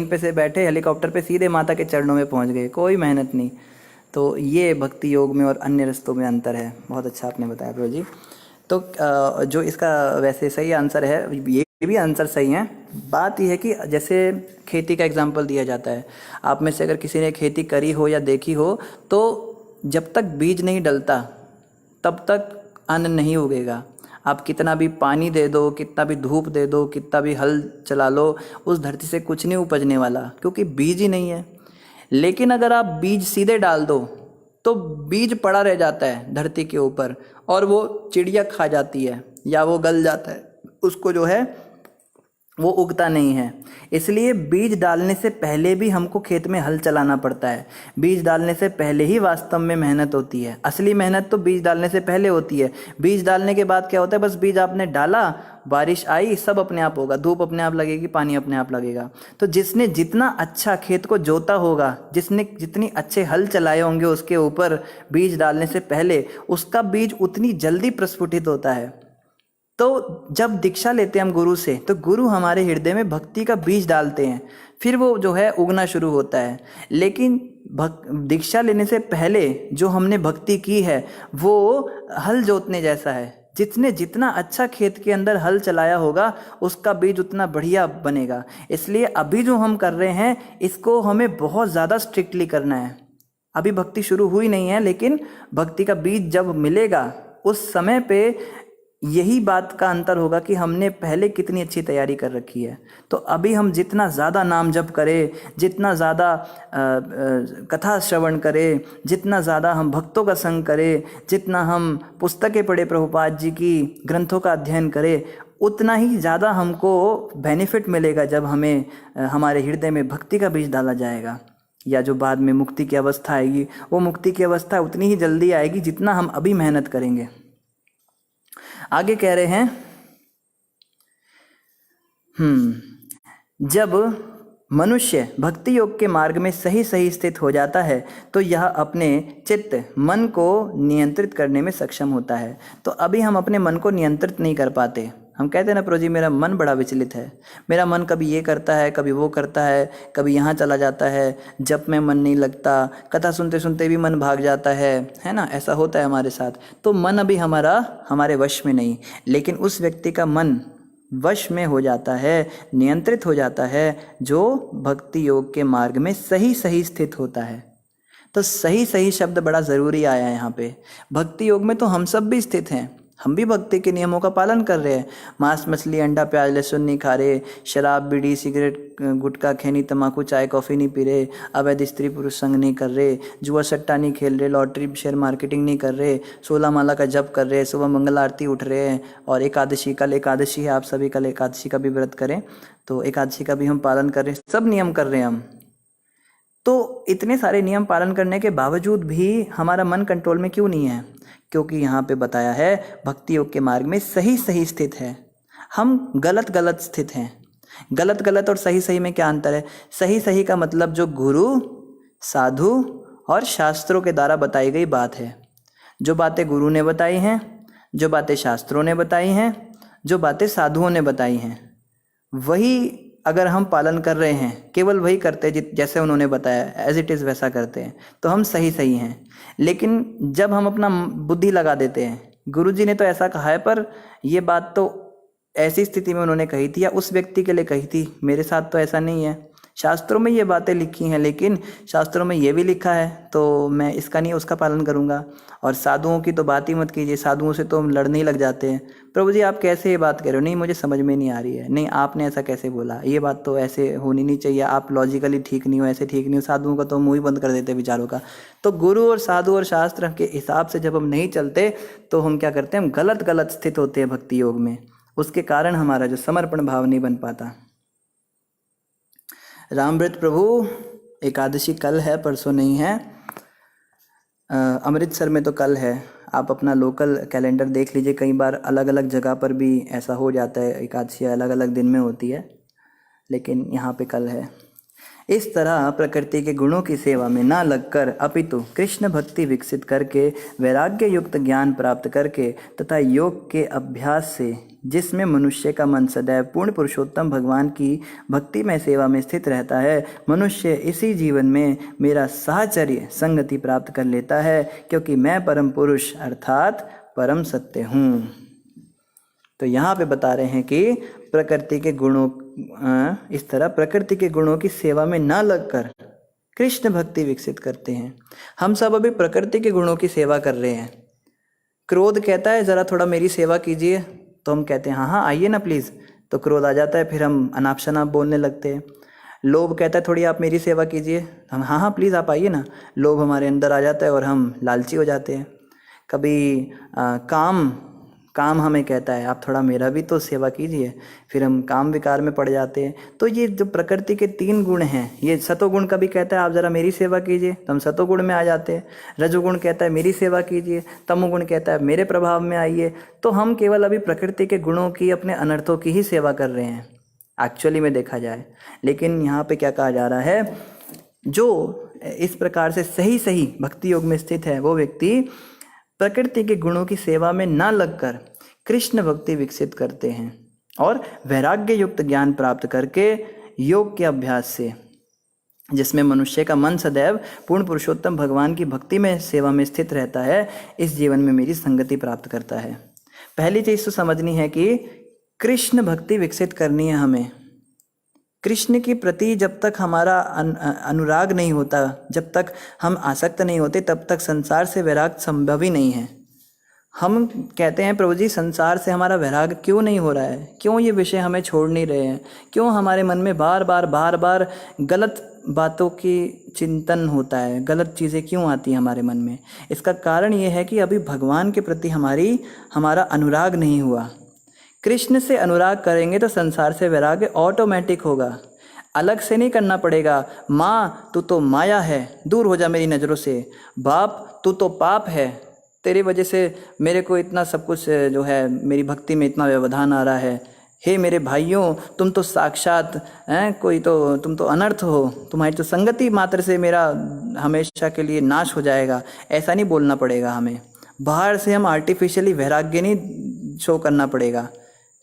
पे से बैठे हेलीकॉप्टर पे सीधे माता के चरणों में पहुंच गए, कोई मेहनत नहीं। तो ये भक्ति योग में और अन्य रस्तों में अंतर है। बहुत अच्छा आपने बताया प्रभु जी। तो जो इसका वैसे सही आंसर है, ये भी आंसर सही है। बात यह है कि जैसे खेती का एग्जांपल दिया जाता है, आप में से अगर किसी ने खेती करी हो या देखी हो, तो जब तक बीज नहीं डलता तब तक अन्न नहीं उगेगा। आप कितना भी पानी दे दो, कितना भी धूप दे दो, कितना भी हल चला लो, उस धरती से कुछ नहीं उपजने वाला, क्योंकि बीज ही नहीं है। लेकिन अगर आप बीज सीधे डाल दो तो बीज पड़ा रह जाता है धरती के ऊपर, और वो चिड़िया खा जाती है या वो गल जाता है, उसको जो है वो उगता नहीं है। इसलिए बीज डालने से पहले भी हमको खेत में हल चलाना पड़ता है। बीज डालने से पहले ही वास्तव में मेहनत होती है। असली मेहनत तो बीज डालने से पहले होती है। बीज डालने के बाद क्या होता है, बस बीज आपने डाला, बारिश आई, सब अपने आप होगा, धूप अपने आप लगेगी, पानी अपने आप लगेगा। तो जिसने जितना अच्छा खेत को जोता होगा, जिसने जितनी अच्छे हल चलाए होंगे उसके ऊपर बीज डालने से पहले, उसका बीज उतनी जल्दी प्रस्फुटित होता है। तो जब दीक्षा लेते हैं हम गुरु से, तो गुरु हमारे हृदय में भक्ति का बीज डालते हैं, फिर वो जो है उगना शुरू होता है। लेकिन दीक्षा लेने से पहले जो हमने भक्ति की है वो हल जोतने जैसा है। जिसने जितना अच्छा खेत के अंदर हल चलाया होगा उसका बीज उतना बढ़िया बनेगा। इसलिए अभी जो हम कर रहे हैं इसको हमें बहुत ज़्यादा स्ट्रिक्टली करना है। अभी भक्ति शुरू हुई नहीं है, लेकिन भक्ति का बीज जब मिलेगा उस समय पे यही बात का अंतर होगा कि हमने पहले कितनी अच्छी तैयारी कर रखी है। तो अभी हम जितना ज़्यादा नाम जप करें, जितना ज़्यादा कथा श्रवण करें, जितना ज़्यादा हम भक्तों का संग करें, जितना हम पुस्तकें पढ़े प्रभुपाद जी की, ग्रंथों का अध्ययन करें, उतना ही ज़्यादा हमको बेनिफिट मिलेगा जब हमें हमारे हृदय में भक्ति का बीज डाला जाएगा। या जो बाद में मुक्ति की अवस्था आएगी, वो मुक्ति की अवस्था उतनी ही जल्दी आएगी जितना हम अभी मेहनत करेंगे। आगे कह रहे हैं जब मनुष्य भक्ति योग के मार्ग में सही सही स्थित हो जाता है तो यह अपने चित्त मन को नियंत्रित करने में सक्षम होता है। तो अभी हम अपने मन को नियंत्रित नहीं कर पाते। हम कहते हैं ना प्रभु जी मेरा मन बड़ा विचलित है, मेरा मन कभी ये करता है, कभी वो करता है, कभी यहाँ चला जाता है, जब में मन नहीं लगता, कथा सुनते सुनते भी मन भाग जाता है ना, ऐसा होता है हमारे साथ। तो मन अभी हमारे वश में नहीं, लेकिन उस व्यक्ति का मन वश में हो जाता है, नियंत्रित हो जाता है, जो भक्ति योग के मार्ग में सही सही स्थित होता है। तो सही सही शब्द बड़ा ज़रूरी आया है यहाँ पे। भक्ति योग में तो हम सब भी स्थित हैं, हम भी भक्ति के नियमों का पालन कर रहे हैं। मांस मछली अंडा प्याज लहसुन नहीं खा रहे, शराब बीड़ी सिगरेट गुटखा खैनी तम्बाकू चाय कॉफ़ी नहीं पी रहे, अवैध स्त्री पुरुष संग नहीं कर रहे, जुआ सट्टा नहीं खेल रहे, लॉटरी शेयर मार्केटिंग नहीं कर रहे, 16 माला का जप कर रहे, सुबह मंगल आरती उठ रहे हैं, और एकादशी, कल एकादशी है, आप सभी कल एकादशी का भी व्रत करें, तो एकादशी का भी हम पालन कर रहे हैं। सब नियम कर रहे हैं हम, तो इतने सारे नियम पालन करने के बावजूद भी हमारा मन कंट्रोल में क्यों नहीं है? क्योंकि यहाँ पे बताया है भक्ति योग के मार्ग में सही सही स्थित है, हम गलत गलत स्थित हैं। गलत गलत और सही सही में क्या अंतर है? सही सही का मतलब जो गुरु, साधु और शास्त्रों के द्वारा बताई गई बात है। जो बातें गुरु ने बताई हैं, जो बातें शास्त्रों ने बताई हैं, जो बातें साधुओं ने बताई हैं, वही अगर हम पालन कर रहे हैं, केवल वही करते हैं जैसे उन्होंने बताया, एज इट इज़ वैसा करते हैं, तो हम सही सही हैं। लेकिन जब हम अपना बुद्धि लगा देते हैं, गुरुजी ने तो ऐसा कहा है, पर ये बात तो ऐसी स्थिति में उन्होंने कही थी या उस व्यक्ति के लिए कही थी, मेरे साथ तो ऐसा नहीं है। शास्त्रों में ये बातें लिखी हैं, लेकिन शास्त्रों में ये भी लिखा है तो मैं इसका नहीं उसका पालन करूँगा। और साधुओं की तो बात ही मत कीजिए, साधुओं से तो हम लड़ने ही लग जाते हैं। प्रभु जी आप कैसे ये बात कह रहे हो? नहीं मुझे समझ में नहीं आ रही है, नहीं आपने ऐसा कैसे बोला, ये बात तो ऐसे होनी नहीं चाहिए, आप लॉजिकली ठीक नहीं हो, ऐसे ठीक नहीं हो। साधुओं का तो मुँह ही बंद कर देते विचारों का। तो गुरु और साधु और शास्त्र के हिसाब से जब हम नहीं चलते तो हम क्या करते हैं? हम गलत गलत स्थित होते हैं भक्ति योग में। उसके कारण हमारा जो समर्पण भाव नहीं बन पाता। रामव्रत प्रभु एकादशी कल है, परसों नहीं है। अमृतसर में तो कल है। आप अपना लोकल कैलेंडर देख लीजिए, कई बार अलग अलग जगह पर भी ऐसा हो जाता है, एकादशी अलग अलग दिन में होती है, लेकिन यहाँ पे कल है। इस तरह प्रकृति के गुणों की सेवा में ना लगकर अपितु कृष्ण भक्ति विकसित करके, वैराग्य युक्त ज्ञान प्राप्त करके तथा योग के अभ्यास से, जिसमें मनुष्य का मन सदैव पूर्ण पुरुषोत्तम भगवान की भक्ति में सेवा में स्थित रहता है, मनुष्य इसी जीवन में मेरा साहचर्य संगति प्राप्त कर लेता है, क्योंकि मैं परम पुरुष अर्थात परम सत्य हूँ। तो यहाँ पे बता रहे हैं कि प्रकृति के गुणों, इस तरह प्रकृति के गुणों की सेवा में ना लगकर कृष्ण भक्ति विकसित करते हैं। हम सब अभी प्रकृति के गुणों की सेवा कर रहे हैं। क्रोध कहता है ज़रा थोड़ा मेरी सेवा कीजिए, तो हम कहते हैं हाँ हाँ आइए ना प्लीज़, तो क्रोध आ जाता है, फिर हम अनाप शनाप बोलने लगते हैं। लोभ कहता है थोड़ी आप मेरी सेवा कीजिए, हम हाँ हाँ प्लीज़ आप आइए ना, लोभ हमारे अंदर आ जाता है और हम लालची हो जाते हैं। कभी काम हमें कहता है आप थोड़ा मेरा भी तो सेवा कीजिए, फिर हम काम विकार में पड़ जाते हैं। तो ये जो प्रकृति के 3 गुण हैं, ये सतोगुण कभी कहता है आप ज़रा मेरी सेवा कीजिए, तो हम सतोगुण में आ जाते हैं। रजोगुण कहता है मेरी सेवा कीजिए, तमोगुण कहता है मेरे प्रभाव में आइए। तो हम केवल अभी प्रकृति के गुणों की, अपने अनर्थों की ही सेवा कर रहे हैं एक्चुअली में देखा जाए। लेकिन यहाँ पे क्या कहा जा रहा है, जो इस प्रकार से सही सही भक्ति योग में स्थित है, वो व्यक्ति प्रकृति के गुणों की सेवा में ना लगकर कृष्ण भक्ति विकसित करते हैं और वैराग्य युक्त ज्ञान प्राप्त करके योग के अभ्यास से, जिसमें मनुष्य का मन सदैव पूर्ण पुरुषोत्तम भगवान की भक्ति में सेवा में स्थित रहता है, इस जीवन में मेरी संगति प्राप्त करता है। पहली चीज़ तो समझनी है कि कृष्ण भक्ति विकसित करनी है हमें। कृष्ण के प्रति जब तक हमारा अनुराग नहीं होता, जब तक हम आसक्त नहीं होते, तब तक संसार से वैराग संभव ही नहीं है। हम कहते हैं प्रभु जी संसार से हमारा वैराग क्यों नहीं हो रहा है, क्यों ये विषय हमें छोड़ नहीं रहे हैं, क्यों हमारे मन में बार बार गलत बातों की चिंतन होता है, गलत चीज़ें क्यों आती हैं हमारे मन में। इसका कारण ये है कि अभी भगवान के प्रति हमारा अनुराग नहीं हुआ। कृष्ण से अनुराग करेंगे तो संसार से वैराग ऑटोमेटिक होगा, अलग से नहीं करना पड़ेगा। माँ तू तो माया है, दूर हो जा मेरी नज़रों से। बाप तू तो पाप है, तेरी वजह से मेरे को इतना सब कुछ जो है, मेरी भक्ति में इतना व्यवधान आ रहा है। हे मेरे भाइयों, तुम तो साक्षात कोई तो, तुम तो अनर्थ हो, तुम्हारी तो संगति मात्र से मेरा हमेशा के लिए नाश हो जाएगा। ऐसा नहीं बोलना पड़ेगा हमें। बाहर से हम आर्टिफिशियली वैराग्य नहीं शो करना पड़ेगा।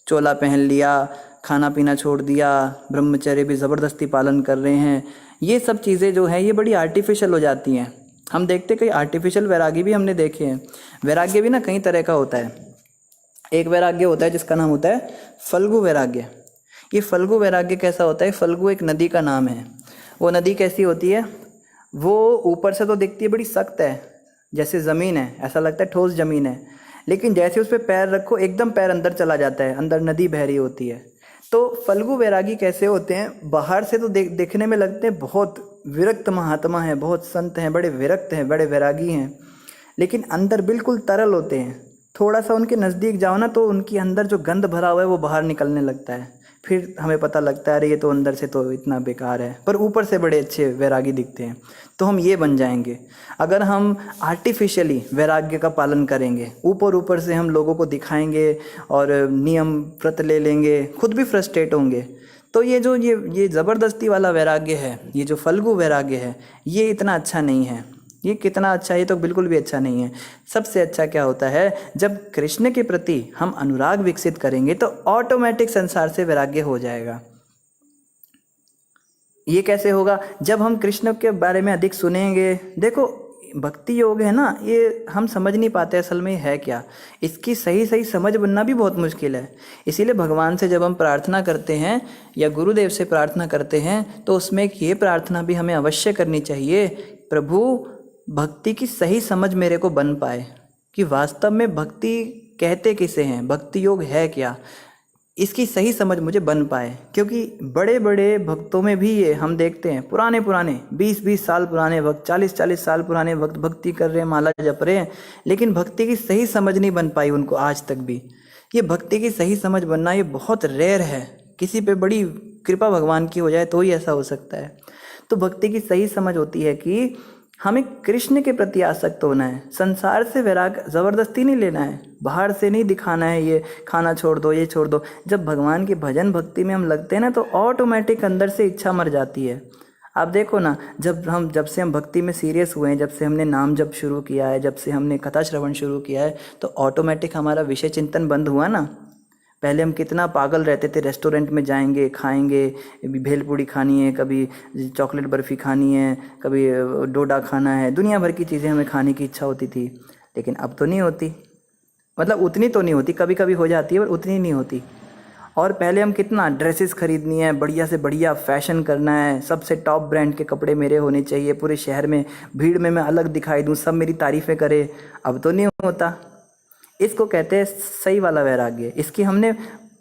चोला पहन लिया, खाना पीना छोड़ दिया, ब्रह्मचर्य भी ज़बरदस्ती पालन कर रहे हैं, ये सब चीज़ें जो हैं ये बड़ी आर्टिफिशियल हो जाती हैं। हम देखते कई आर्टिफिशियल वैरागी भी हमने देखे हैं। वैराग्य भी ना कई तरह का होता है। एक वैराग्य होता है जिसका नाम होता है फल्गु वैराग्य। ये फल्गु वैराग्य कैसा होता है? फल्गु एक नदी का नाम है। वो नदी कैसी होती है? वो ऊपर से तो दिखती है बड़ी सख्त है, जैसे ज़मीन है, ऐसा लगता है ठोस ज़मीन है, लेकिन जैसे उस पर पैर रखो एकदम पैर अंदर चला जाता है, अंदर नदी बह रही होती है। तो फल्गु वैरागी कैसे होते हैं? बाहर से तो देखने में लगते हैं बहुत विरक्त महात्मा हैं, बहुत संत हैं, बड़े विरक्त हैं, बड़े वैरागी हैं, लेकिन अंदर बिल्कुल तरल होते हैं। थोड़ा सा उनके नज़दीक जाओ ना तो उनके अंदर जो गंध भरा हुआ है वो बाहर निकलने लगता है। फिर हमें पता लगता है अरे ये तो अंदर से तो इतना बेकार है, पर ऊपर से बड़े अच्छे वैरागी दिखते हैं। तो हम ये बन जाएंगे अगर हम आर्टिफिशियली वैराग्य का पालन करेंगे, ऊपर ऊपर से हम लोगों को दिखाएंगे और नियम व्रत ले लेंगे, खुद भी फ्रस्ट्रेट होंगे। तो ये ज़बरदस्ती वाला वैराग्य है, ये जो फल्गु वैराग्य है, ये इतना अच्छा नहीं है। ये कितना अच्छा है, ये तो बिल्कुल भी अच्छा नहीं है। सबसे अच्छा क्या होता है, जब कृष्ण के प्रति हम अनुराग विकसित करेंगे तो ऑटोमेटिक संसार से वैराग्य हो जाएगा। ये कैसे होगा, जब हम कृष्ण के बारे में अधिक सुनेंगे। देखो भक्ति योग है ना, ये हम समझ नहीं पाते असल में है क्या, इसकी सही सही समझ बनना भी बहुत मुश्किल है। इसीलिए भगवान से जब हम प्रार्थना करते हैं या गुरुदेव से प्रार्थना करते हैं तो उसमें एक ये प्रार्थना भी हमें अवश्य करनी चाहिए, प्रभु भक्ति की सही समझ मेरे को बन पाए कि वास्तव में भक्ति कहते किसे हैं, भक्ति योग है क्या, इसकी सही समझ मुझे बन पाए। क्योंकि बड़े बड़े भक्तों में भी ये हम देखते हैं, पुराने 20-20 साल पुराने भक्त, 40-40 साल पुराने भक्त भक्ति कर रहे हैं, माला जप रहे हैं, लेकिन भक्ति की सही समझ नहीं बन पाई उनको आज तक भी। ये भक्ति की सही समझ बनना ये बहुत रेयर है, किसी पे बड़ी कृपा भगवान की हो जाए तो ही ऐसा हो सकता है। तो भक्ति की सही समझ होती है कि हमें कृष्ण के प्रति आसक्त होना है, संसार से वैराग ज़बरदस्ती नहीं लेना है, बाहर से नहीं दिखाना है ये खाना छोड़ दो ये छोड़ दो। जब भगवान की भजन भक्ति में हम लगते हैं ना तो ऑटोमेटिक अंदर से इच्छा मर जाती है। आप देखो ना, जब से हम भक्ति में सीरियस हुए हैं, जब से हमने नाम जप शुरू किया है, जब से हमने कथा श्रवण शुरू किया है, तो ऑटोमेटिक हमारा विषय चिंतन बंद हुआ ना। पहले हम कितना पागल रहते थे, रेस्टोरेंट में जाएंगे, खाएंगे, भेलपूड़ी खानी है, कभी चॉकलेट बर्फ़ी खानी है, कभी डोडा खाना है, दुनिया भर की चीज़ें हमें खाने की इच्छा होती थी। लेकिन अब तो नहीं होती, मतलब उतनी तो नहीं होती, कभी कभी हो जाती है पर उतनी नहीं होती। और पहले हम कितना ड्रेसेस खरीदनी है, बढ़िया से बढ़िया फैशन करना है, सबसे टॉप ब्रांड के कपड़े मेरे होने चाहिए, पूरे शहर में भीड़ में मैं अलग दिखाई दूँ, सब मेरी तारीफ़ें करे। अब तो नहीं होता। इसको कहते हैं सही वाला वैराग्य। इसकी हमने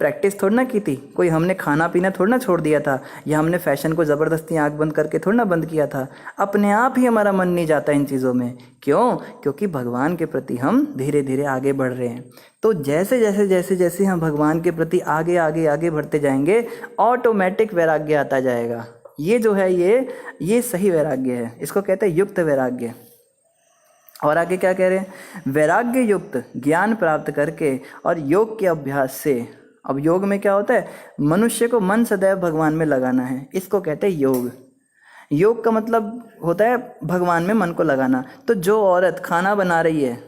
प्रैक्टिस थोड़ी ना की थी, कोई हमने खाना पीना थोड़ी ना छोड़ दिया था, या हमने फैशन को ज़बरदस्ती आंख बंद करके थोड़ी ना बंद किया था। अपने आप ही हमारा मन नहीं जाता इन चीज़ों में। क्यों? क्योंकि भगवान के प्रति हम धीरे धीरे आगे बढ़ रहे हैं। तो जैसे जैसे जैसे जैसे हम भगवान के प्रति आगे आगे आगे बढ़ते जाएंगे, ऑटोमेटिक वैराग्य आता जाएगा। ये जो है ये सही वैराग्य है, इसको कहते हैं युक्त वैराग्य। और आगे क्या कह रहे हैं, वैराग्य युक्त ज्ञान प्राप्त करके और योग के अभ्यास से। अब योग में क्या होता है, मनुष्य को मन सदैव भगवान में लगाना है, इसको कहते हैं योग। योग का मतलब होता है भगवान में मन को लगाना। तो जो औरत खाना बना रही है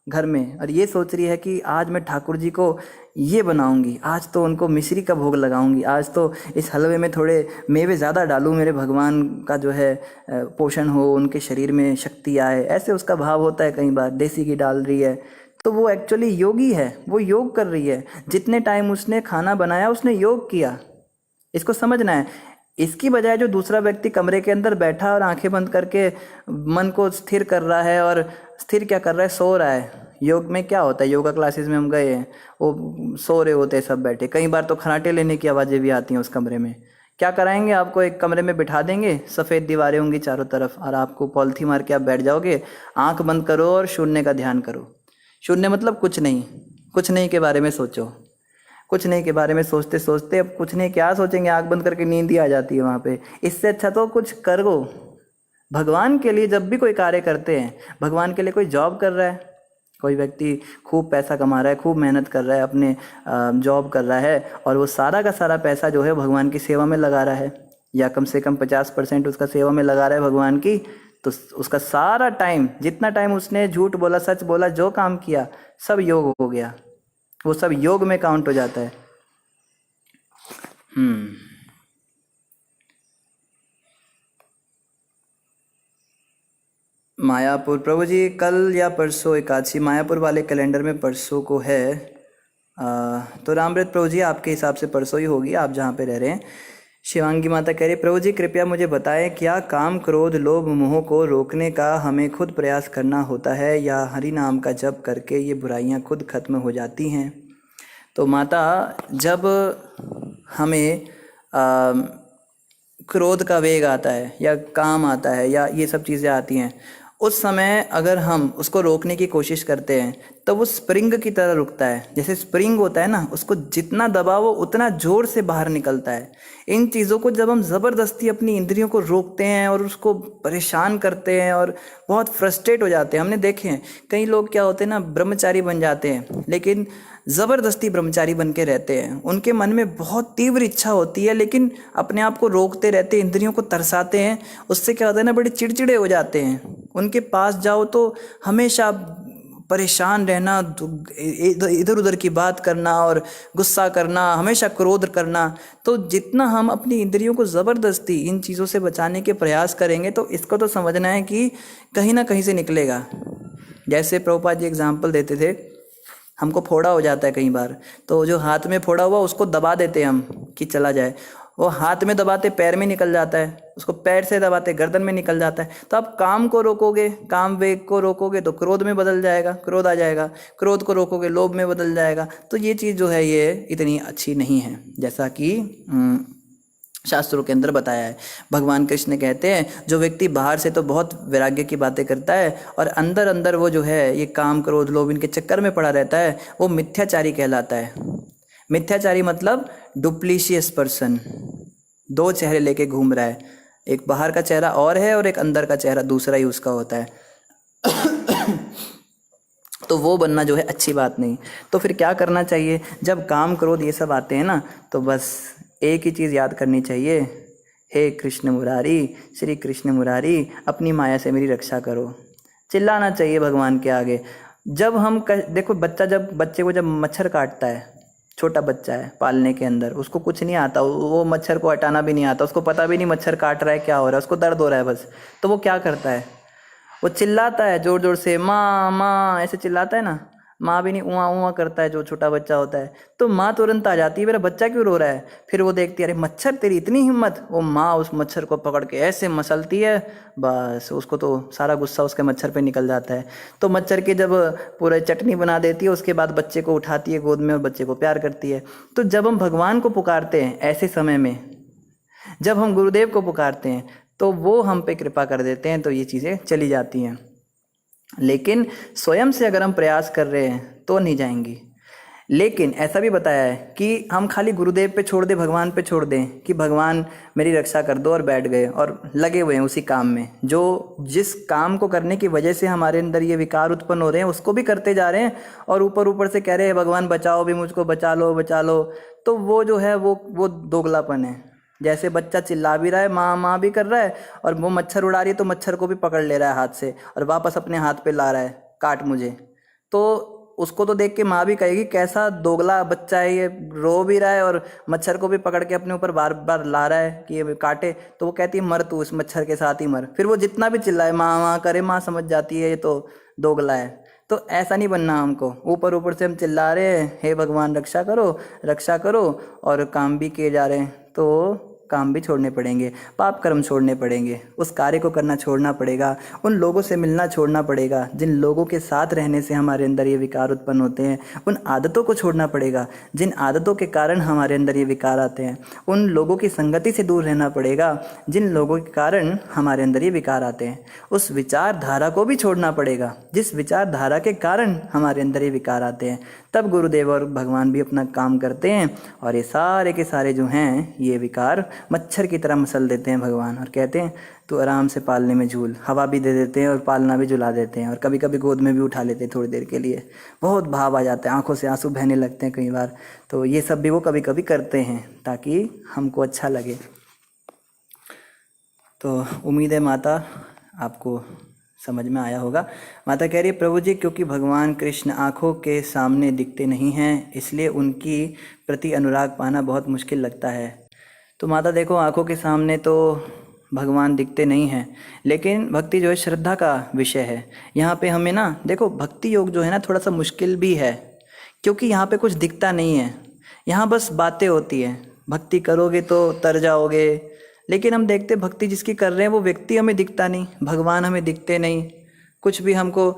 घर में और ये सोच रही है कि आज मैं ठाकुर जी को ये बनाऊंगी, आज तो उनको मिश्री का भोग लगाऊंगी, आज तो इस हलवे में थोड़े मेवे ज़्यादा डालूं, मेरे भगवान का जो है पोषण हो, उनके शरीर में शक्ति आए, ऐसे उसका भाव होता है। कई बार देसी घी डाल रही है, तो वो एक्चुअली योगी है, वो योग कर रही है। जितने टाइम उसने खाना बनाया उसने योग किया, इसको समझना है। इसकी बजाय जो दूसरा व्यक्ति कमरे के अंदर बैठा और आंखें बंद करके मन को स्थिर कर रहा है, और स्थिर क्या कर रहा है, सो रहा है। योग में क्या होता है, योगा क्लासेस में हम गए हैं, वो सो रहे होते हैं सब बैठे। कई बार तो खराटे लेने की आवाज़ें भी आती हैं उस कमरे में। क्या कराएंगे, आपको एक कमरे में बिठा देंगे, सफ़ेद दीवारें होंगी चारों तरफ, और आपको पॉलिथी मार के आप बैठ जाओगे, आंख बंद करो और शून्य का ध्यान करो। शून्य मतलब कुछ नहीं, कुछ नहीं के बारे में सोचो। कुछ नहीं के बारे में सोचते सोचते अब कुछ नहीं क्या सोचेंगे, आंख बंद करके नींद ही आ जाती है वहाँ पे। इससे अच्छा तो कुछ करो भगवान के लिए। जब भी कोई कार्य करते हैं, भगवान के लिए कोई जॉब कर रहा है, कोई व्यक्ति खूब पैसा कमा रहा है, खूब मेहनत कर रहा है, अपने जॉब कर रहा है, और वो सारा का सारा पैसा जो है भगवान की सेवा में लगा रहा है, या कम से कम 50% उसका सेवा में लगा रहा है भगवान की, तो उसका सारा टाइम, जितना टाइम उसने झूठ बोला सच बोला, जो काम किया, सब योग हो गया, वो सब योग में काउंट हो जाता है। मायापुर प्रभु जी, कल या परसों एकादशी मायापुर वाले कैलेंडर में परसों को है। तो रामृत प्रभु जी आपके हिसाब से परसों ही होगी, आप जहाँ पे रह रहे हैं। शिवांगी माता कह रही, प्रभु जी कृपया मुझे बताएं, क्या काम क्रोध लोभ मोह को रोकने का हमें खुद प्रयास करना होता है, या हरि नाम का जप करके ये बुराइयां खुद खत्म हो जाती हैं? तो माता, जब हमें क्रोध का वेग आता है, या काम आता है, या ये सब चीज़ें आती हैं, उस समय अगर हम उसको रोकने की कोशिश करते हैं तो वो स्प्रिंग की तरह रुकता है। जैसे स्प्रिंग होता है ना, उसको जितना दबाओ उतना जोर से बाहर निकलता है। इन चीज़ों को जब हम ज़बरदस्ती अपनी इंद्रियों को रोकते हैं और उसको परेशान करते हैं और बहुत फ्रस्ट्रेट हो जाते हैं। हमने देखे हैं कई लोग क्या होते हैं ना, ब्रह्मचारी बन जाते हैं लेकिन ज़बरदस्ती ब्रह्मचारी बन के रहते हैं। उनके मन में बहुत तीव्र इच्छा होती है लेकिन अपने आप को रोकते रहते हैं, इंद्रियों को तरसाते हैं। उससे क्या होता है ना, बड़े चिड़चिड़े हो जाते हैं। उनके पास जाओ तो हमेशा परेशान रहना, इधर उधर की बात करना और गुस्सा करना, हमेशा क्रोध करना। तो जितना हम अपनी इंद्रियों को ज़बरदस्ती इन चीज़ों से बचाने के प्रयास करेंगे तो इसको तो समझना है कि कहीं ना कहीं से निकलेगा। जैसे प्रभुपाद जी एग्जाम्पल देते थे, हमको फोड़ा हो जाता है कई बार, तो जो हाथ में फोड़ा हुआ उसको दबा देते हैं हम कि चला जाए। वो हाथ में दबाते पैर में निकल जाता है, उसको पैर से दबाते गर्दन में निकल जाता है। तो आप काम को रोकोगे, काम वेग को रोकोगे तो क्रोध में बदल जाएगा, क्रोध आ जाएगा। क्रोध को रोकोगे लोभ में बदल जाएगा। तो ये चीज़ जो है ये इतनी अच्छी नहीं है, जैसा कि शास्त्रों के अंदर बताया है। भगवान कृष्ण कहते हैं जो व्यक्ति बाहर से तो बहुत वैराग्य की बातें करता है और अंदर अंदर वो जो है ये काम क्रोध लोभ इनके चक्कर में पड़ा रहता है, वो मिथ्याचारी कहलाता है। मिथ्याचारी मतलब डुप्लीशियस पर्सन, दो चेहरे लेके घूम रहा है, एक बाहर का चेहरा और है और एक अंदर का चेहरा दूसरा ही उसका होता है। तो वो बनना जो है अच्छी बात नहीं। तो फिर क्या करना चाहिए, जब काम क्रोध ये सब आते हैं ना, तो बस एक ही चीज़ याद करनी चाहिए, हे कृष्ण मुरारी, श्री कृष्ण मुरारी, अपनी माया से मेरी रक्षा करो। चिल्लाना चाहिए भगवान के आगे। जब हम देखो बच्चे को जब मच्छर काटता है, छोटा बच्चा है पालने के अंदर, उसको कुछ नहीं आता, वो मच्छर को हटाना भी नहीं आता, उसको पता भी नहीं मच्छर काट रहा है क्या हो रहा है, उसको दर्द हो रहा है बस। तो वो क्या करता है, वो चिल्लाता है जोर जोर से, माँ माँ ऐसे चिल्लाता है ना। माँ भी नहीं, उआ उआ करता है जो छोटा बच्चा होता है। तो माँ तुरंत आ जाती है, मेरा बच्चा क्यों रो रहा है। फिर वो देखती है, अरे मच्छर तेरी इतनी हिम्मत। वो माँ उस मच्छर को पकड़ के ऐसे मसलती है, बस उसको तो सारा गुस्सा उसके मच्छर पे निकल जाता है। तो मच्छर की जब पूरा चटनी बना देती है, उसके बाद बच्चे को उठाती है गोद में और बच्चे को प्यार करती है। तो जब हम भगवान को पुकारते हैं ऐसे समय में, जब हम गुरुदेव को पुकारते हैं तो वो हम पे कृपा कर देते हैं, तो ये चीज़ें चली जाती हैं। लेकिन स्वयं से अगर हम प्रयास कर रहे हैं तो नहीं जाएंगी। लेकिन ऐसा भी बताया है कि हम खाली गुरुदेव पे छोड़ दें, भगवान पे छोड़ दें कि भगवान मेरी रक्षा कर दो, और बैठ गए और लगे हुए हैं उसी काम में, जो जिस काम को करने की वजह से हमारे अंदर ये विकार उत्पन्न हो रहे हैं उसको भी करते जा रहे हैं, और ऊपर ऊपर से कह रहे हैं भगवान बचाओ भी मुझको, बचा लो बचा लो। तो वो जो है वो दोगलापन है। जैसे बच्चा चिल्ला भी रहा है, माँ माँ भी कर रहा है, और वो मच्छर उड़ा रही है तो मच्छर को भी पकड़ ले रहा है हाथ से और वापस अपने हाथ पे ला रहा है, काट मुझे। तो उसको तो देख के माँ भी कहेगी कैसा दोगला बच्चा है ये, रो भी रहा है और मच्छर को भी पकड़ के अपने ऊपर बार बार ला रहा है कि ये काटे। तो वो कहती है मर तू, इस मच्छर के साथ ही मर। फिर वो जितना भी चिल्लाए, माँ माँ करे, माँ समझ जाती है ये तो दोगला है। तो ऐसा नहीं बनना हमको। ऊपर ऊपर से हम चिल्ला रहे हैं हे भगवान रक्षा करो रक्षा करो, और काम भी किए जा रहे हैं, तो काम भी छोड़ने पड़ेंगे, पाप कर्म छोड़ने पड़ेंगे, उस कार्य को करना छोड़ना पड़ेगा, उन लोगों से मिलना छोड़ना पड़ेगा जिन लोगों के साथ रहने से हमारे अंदर ये विकार उत्पन्न होते हैं, उन आदतों को छोड़ना पड़ेगा जिन आदतों के कारण हमारे अंदर ये विकार आते हैं, उन लोगों की संगति से दूर रहना पड़ेगा जिन लोगों के कारण हमारे अंदर ये विकार आते हैं, उस विचारधारा को भी छोड़ना पड़ेगा जिस विचारधारा के कारण हमारे अंदर ये विकार आते हैं। तब गुरुदेव और भगवान भी अपना काम करते हैं और ये सारे के सारे जो हैं ये विकार मच्छर की तरह मसल देते हैं भगवान, और कहते हैं तू आराम से पालने में झूल। हवा भी दे देते हैं और पालना भी झुला देते हैं, और कभी कभी गोद में भी उठा लेते हैं थोड़ी देर के लिए। बहुत भाव आ जाता है, आंखों से आंसू बहने लगते हैं कई बार। तो ये सब भी वो कभी कभी करते हैं ताकि हमको अच्छा लगे। तो उम्मीद है माता आपको समझ में आया होगा। माता कह रही है प्रभु जी क्योंकि भगवान कृष्ण आँखों के सामने दिखते नहीं हैं, इसलिए उनकी प्रति अनुराग पाना बहुत मुश्किल लगता है। तो माता देखो, आँखों के सामने तो भगवान दिखते नहीं हैं, लेकिन भक्ति जो है श्रद्धा का विषय है। यहाँ पे हमें ना देखो, भक्ति योग जो है ना थोड़ा सा मुश्किल भी है, क्योंकि यहाँ पे कुछ दिखता नहीं है, यहाँ बस बातें होती हैं। भक्ति करोगे तो तर जाओगे, लेकिन हम देखते भक्ति जिसकी कर रहे हैं वो व्यक्ति हमें दिखता नहीं, भगवान हमें दिखते नहीं, कुछ भी हमको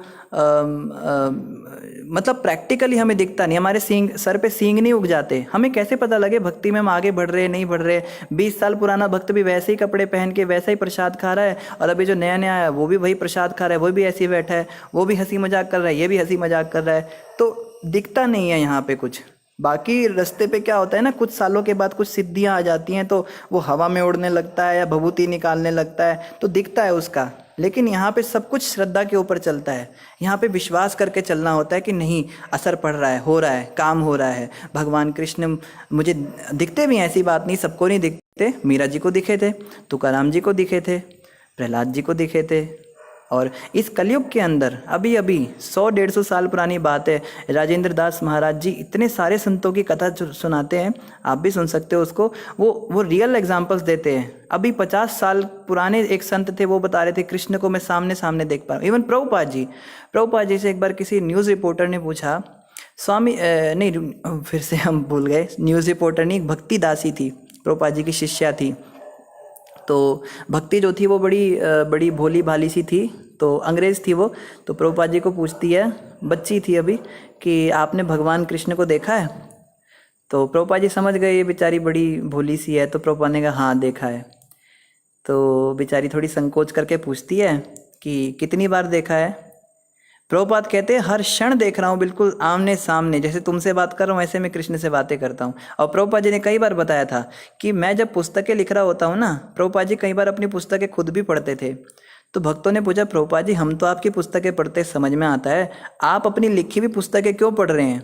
मतलब प्रैक्टिकली हमें दिखता नहीं, हमारे सींग सर पे सींग नहीं उग जाते, हमें कैसे पता लगे भक्ति में हम आगे बढ़ रहे नहीं बढ़ रहे। 20 साल पुराना भक्त भी वैसे ही कपड़े पहन के वैसा ही प्रसाद खा रहा है, और अभी जो नया नया है वो भी वही प्रसाद खा रहा है, वो भी ऐसे ही बैठा है, वो भी हंसी मजाक कर रहा है, ये भी हंसी मजाक कर रहा है, तो दिखता नहीं है यहाँ पे कुछ। बाकी रास्ते पे क्या होता है ना, कुछ सालों के बाद कुछ सिद्धियां आ जाती हैं तो वो हवा में उड़ने लगता है या भभूति निकालने लगता है तो दिखता है उसका। लेकिन यहाँ पे सब कुछ श्रद्धा के ऊपर चलता है, यहाँ पे विश्वास करके चलना होता है कि नहीं असर पड़ रहा है, हो रहा है, काम हो रहा है। भगवान कृष्ण मुझे दिखते भी हैं, ऐसी बात नहीं सबको नहीं दिखते, मीरा जी को दिखे थे, तुकाराम जी को दिखे थे, प्रहलाद जी को दिखे थे। और इस कलयुग के अंदर अभी अभी 100-150 साल पुरानी बात है, राजेंद्र दास महाराज जी इतने सारे संतों की कथा सुनाते हैं, आप भी सुन सकते हो उसको। वो रियल एग्जांपल्स देते हैं। अभी 50 साल पुराने एक संत थे, वो बता रहे थे कृष्ण को मैं सामने सामने देख पा रहा हूँ। इवन प्रभुपाद जी से एक बार किसी न्यूज़ रिपोर्टर ने पूछा, स्वामी नहीं फिर से हम भूल गए, न्यूज़ रिपोर्टर नहीं, एक भक्ति दासी थी, प्रभुपाद जी की शिष्या थी। तो भक्ति जो थी वो बड़ी भोली भाली सी थी, तो अंग्रेज़ थी वो। तो प्रभुपाद जी को पूछती है, बच्ची थी अभी, कि आपने भगवान कृष्ण को देखा है? तो प्रभुपाद जी समझ गए ये बेचारी बड़ी भोली सी है, तो प्रभुपाद ने कहा हाँ देखा है। तो बेचारी थोड़ी संकोच करके पूछती है कि कितनी बार देखा है? प्रभुपाद कहते हैं हर क्षण देख रहा हूँ, बिल्कुल आमने सामने, जैसे तुमसे बात कर रहा हूँ ऐसे मैं कृष्ण से बातें करता हूँ। और प्रभुपाद जी ने कई बार बताया था कि मैं जब पुस्तकें लिख रहा होता हूँ ना, प्रभुपाद जी कई बार अपनी पुस्तकें खुद भी पढ़ते थे। तो भक्तों ने पूछा, प्रभुपाद जी हम तो आपकी पुस्तकें पढ़ते समझ में आता है, आप अपनी लिखी हुई पुस्तकें क्यों पढ़ रहे हैं?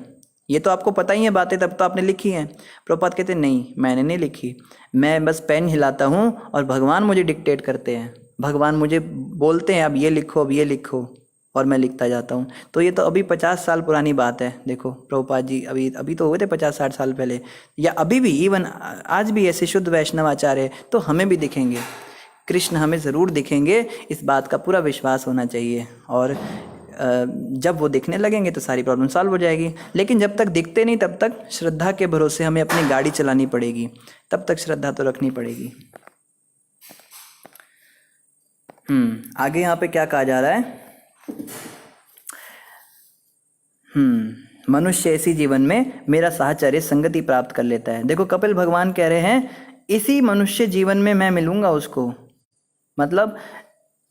ये तो आपको पता ही है बातें, तब तो आपने लिखी हैं। प्रभुपाद कहते नहीं मैंने नहीं लिखी, मैं बस पेन हिलाता हूँ और भगवान मुझे डिक्टेट करते हैं, भगवान मुझे बोलते हैं अब ये लिखो अब ये लिखो, और मैं लिखता जाता हूँ। तो ये तो अभी 50 साल पुरानी बात है। देखो प्रभुपाद जी अभी तो हुए थे 50-60 साल पहले, या अभी भी इवन आज भी ऐसे शुद्ध वैष्णव आचार्य तो हमें भी दिखेंगे, कृष्ण हमें ज़रूर दिखेंगे, इस बात का पूरा विश्वास होना चाहिए। और जब वो दिखने लगेंगे तो सारी प्रॉब्लम सॉल्व हो जाएगी। लेकिन जब तक दिखते नहीं तब तक श्रद्धा के भरोसे हमें अपनी गाड़ी चलानी पड़ेगी, तब तक श्रद्धा तो रखनी पड़ेगी। आगे यहाँ पे क्या कहा जा रहा है? मनुष्य ऐसी जीवन में मेरा साहचर्य संगति प्राप्त कर लेता है। देखो कपिल भगवान कह रहे हैं इसी मनुष्य जीवन में मैं मिलूंगा उसको। मतलब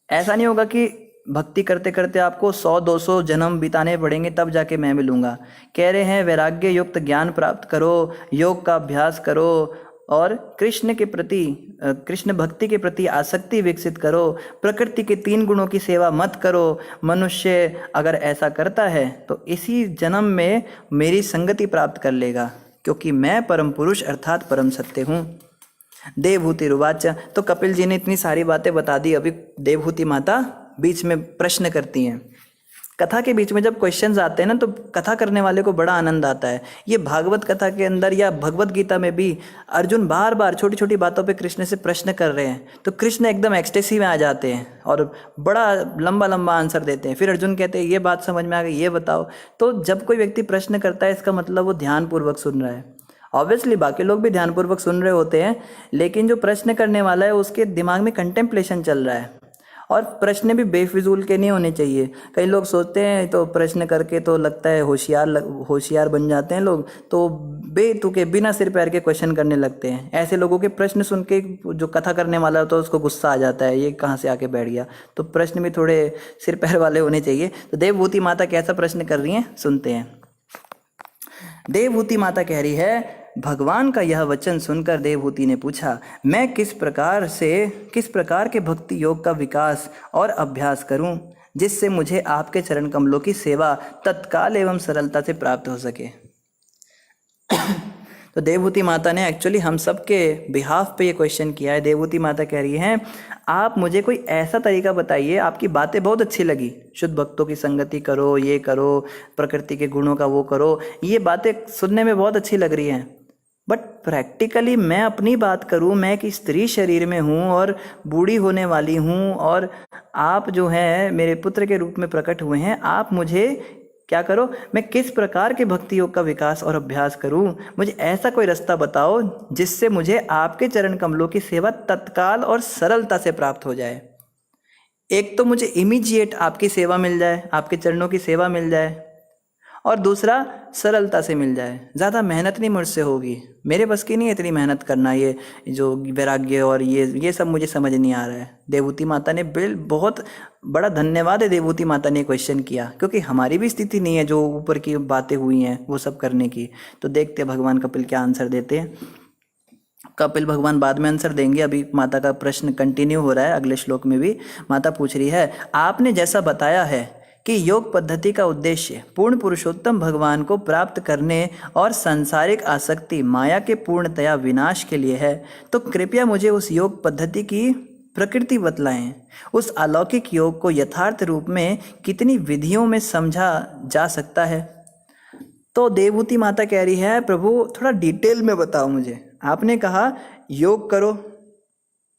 ऐसा नहीं होगा कि भक्ति करते करते आपको 100-200 जन्म बिताने पड़ेंगे तब जाके मैं मिलूंगा। कह रहे हैं वैराग्य युक्त ज्ञान प्राप्त करो, योग का अभ्यास करो, और कृष्ण के प्रति कृष्ण भक्ति के प्रति आसक्ति विकसित करो, प्रकृति के 3 गुणों की सेवा मत करो। मनुष्य अगर ऐसा करता है तो इसी जन्म में मेरी संगति प्राप्त कर लेगा, क्योंकि मैं परम पुरुष अर्थात परम सत्य हूँ। देवहूति रुवाच। तो कपिल जी ने इतनी सारी बातें बता दी। अभी देवहूति माता बीच में प्रश्न करती हैं। कथा के बीच में जब क्वेश्चंस आते हैं ना तो कथा करने वाले को बड़ा आनंद आता है। ये भागवत कथा के अंदर या भगवत गीता में भी अर्जुन बार बार छोटी छोटी बातों पे कृष्ण से प्रश्न कर रहे हैं, तो कृष्ण एकदम एक्सटेसी में आ जाते हैं और बड़ा लंबा लंबा आंसर देते हैं। फिर अर्जुन कहते हैं ये बात समझ में आ गई, ये बताओ। तो जब कोई व्यक्ति प्रश्न करता है इसका मतलब वो ध्यानपूर्वक सुन रहा है। ऑब्वियसली बाकी लोग भी ध्यानपूर्वक सुन रहे होते हैं, लेकिन जो प्रश्न करने वाला है उसके दिमाग में कंटेम्पलेशन चल रहा है। और प्रश्न भी बेफिजूल के नहीं होने चाहिए। कई लोग सोचते हैं तो प्रश्न करके तो लगता है होशियार बन जाते हैं लोग, तो बेतुके बिना सिर पैर के क्वेश्चन करने लगते हैं। ऐसे लोगों के प्रश्न सुन के जो कथा करने वाला होता है उसको गुस्सा आ जाता है, ये कहाँ से आके बैठ गया। तो प्रश्न भी थोड़े सिर पैर वाले होने चाहिए। तो देवभूति माता कैसा प्रश्न कर रही हैं सुनते हैं। देवभूति माता कह रही है, भगवान का यह वचन सुनकर देवहूति ने पूछा, मैं किस प्रकार के भक्ति योग का विकास और अभ्यास करूं जिससे मुझे आपके चरण कमलों की सेवा तत्काल एवं सरलता से प्राप्त हो सके। तो देवहूति माता ने एक्चुअली हम सब के बिहाफ पे ये क्वेश्चन किया है। देवहूति माता कह रही हैं, आप मुझे कोई ऐसा तरीका बताइए, आपकी बातें बहुत अच्छी लगी, शुद्ध भक्तों की संगति करो, ये करो, प्रकृति के गुणों का वो करो, ये बातें सुनने में बहुत अच्छी लग रही हैं, बट प्रैक्टिकली मैं अपनी बात करूं, मैं एक स्त्री शरीर में हूं और बूढ़ी होने वाली हूं, और आप जो हैं मेरे पुत्र के रूप में प्रकट हुए हैं, आप मुझे क्या करो, मैं किस प्रकार के भक्ति योग का विकास और अभ्यास करूं, मुझे ऐसा कोई रास्ता बताओ जिससे मुझे आपके चरण कमलों की सेवा तत्काल और सरलता से प्राप्त हो जाए। एक तो मुझे इमीडिएट आपकी सेवा मिल जाए, आपके चरणों की सेवा मिल जाए, और दूसरा सरलता से मिल जाए। ज़्यादा मेहनत नहीं मुझसे होगी, मेरे बस की नहीं है इतनी मेहनत करना, ये जो वैराग्य और ये सब मुझे समझ नहीं आ रहा है। देवहूति माता ने बहुत बड़ा धन्यवाद है, देवहूति माता ने क्वेश्चन किया, क्योंकि हमारी भी स्थिति नहीं है जो ऊपर की बातें हुई हैं वो सब करने की। तो देखते भगवान कपिल क्या आंसर देते हैं। कपिल भगवान बाद में आंसर देंगे, अभी माता का प्रश्न कंटिन्यू हो रहा है। अगले श्लोक में भी माता पूछ रही है, आपने जैसा बताया है कि योग पद्धति का उद्देश्य पूर्ण पुरुषोत्तम भगवान को प्राप्त करने और सांसारिक आसक्ति माया के पूर्णतया विनाश के लिए है, तो कृपया मुझे उस योग पद्धति की प्रकृति बतलाएं। उस अलौकिक योग को यथार्थ रूप में कितनी विधियों में समझा जा सकता है। तो देवहूति माता कह रही है, प्रभु थोड़ा डिटेल में बताओ मुझे। आपने कहा योग करो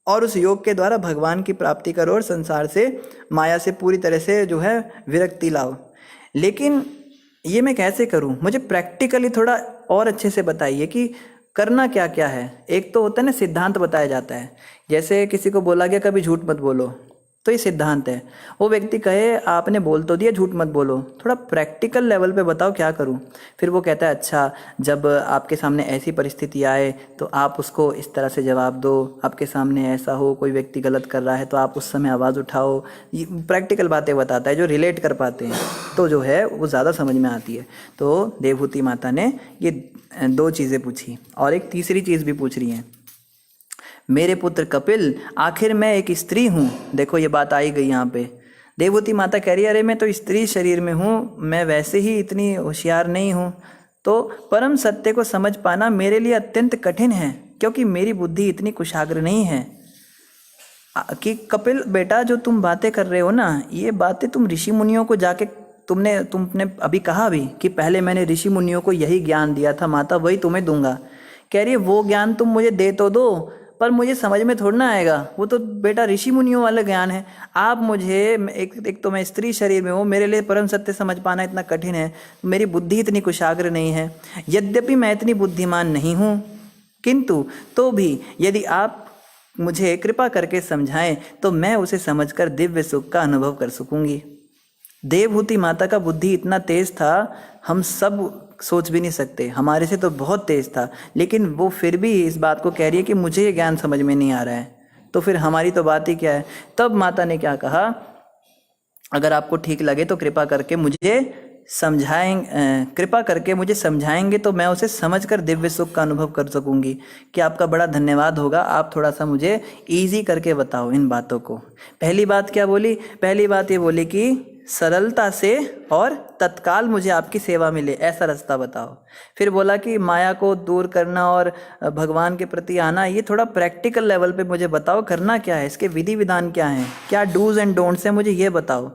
और उस योग के द्वारा भगवान की प्राप्ति करो और संसार से, माया से पूरी तरह से जो है विरक्ति लाओ, लेकिन ये मैं कैसे करूं? मुझे प्रैक्टिकली थोड़ा और अच्छे से बताइए कि करना क्या क्या है। एक तो होता है ना सिद्धांत बताया जाता है, जैसे किसी को बोला गया कभी झूठ मत बोलो, तो ये सिद्धांत है। वो व्यक्ति कहे आपने बोल तो दिया झूठ मत बोलो, थोड़ा प्रैक्टिकल लेवल पे बताओ क्या करूं। फिर वो कहता है अच्छा, जब आपके सामने ऐसी परिस्थिति आए तो आप उसको इस तरह से जवाब दो, आपके सामने ऐसा हो कोई व्यक्ति गलत कर रहा है तो आप उस समय आवाज़ उठाओ। ये प्रैक्टिकल बातें बताता है जो रिलेट कर पाते हैं, तो जो है वो ज़्यादा समझ में आती है। तो देवहूति माता ने ये 2 चीज़ें पूछी और एक तीसरी चीज़ भी पूछ रही हैं। मेरे पुत्र कपिल, आखिर मैं एक स्त्री हूँ। देखो ये बात आई गई यहाँ पे। देवहूति माता कह रही है अरे मैं तो स्त्री शरीर में हूँ, मैं वैसे ही इतनी होशियार नहीं हूँ, तो परम सत्य को समझ पाना मेरे लिए अत्यंत कठिन है, क्योंकि मेरी बुद्धि इतनी कुशाग्र नहीं है। कि कपिल बेटा, जो तुम बातें कर रहे हो ना, ये बातें तुम ऋषि मुनियों को जाके तुमने अभी कहा भी कि पहले मैंने ऋषि मुनियों को यही ज्ञान दिया था माता, वही तुम्हें दूंगा। कह रही है वो ज्ञान तुम मुझे दे तो दो, पर मुझे समझ में थोड़ा ना आएगा, वो तो बेटा ऋषि मुनियों वाला ज्ञान है। आप मुझे एक तो मैं स्त्री शरीर में हूँ, मेरे लिए परम सत्य समझ पाना इतना कठिन है, मेरी बुद्धि इतनी कुशाग्र नहीं है। यद्यपि मैं इतनी बुद्धिमान नहीं हूँ, किंतु तो भी यदि आप मुझे कृपा करके समझाएं तो मैं उसे समझकर दिव्य सुख का अनुभव कर सकूंगी। देवहूति माता का बुद्धि इतना तेज था, हम सब सोच भी नहीं सकते, हमारे से तो बहुत तेज था, लेकिन वो फिर भी इस बात को कह रही है कि मुझे ये ज्ञान समझ में नहीं आ रहा है, तो फिर हमारी तो बात ही क्या है। तब माता ने क्या कहा, अगर आपको ठीक लगे तो कृपा करके मुझे समझाएंगे तो मैं उसे समझकर दिव्य सुख का अनुभव कर सकूंगी। कि आपका बड़ा धन्यवाद होगा, आप थोड़ा सा मुझे ईजी करके बताओ इन बातों को। पहली बात क्या बोली? पहली बात ये बोली कि सरलता से और तत्काल मुझे आपकी सेवा मिले, ऐसा रास्ता बताओ। फिर बोला कि माया को दूर करना और भगवान के प्रति आना, ये थोड़ा प्रैक्टिकल लेवल पे मुझे बताओ, करना क्या है, इसके विधि विधान क्या हैं, क्या डूज एंड डोंट्स हैं, मुझे ये बताओ।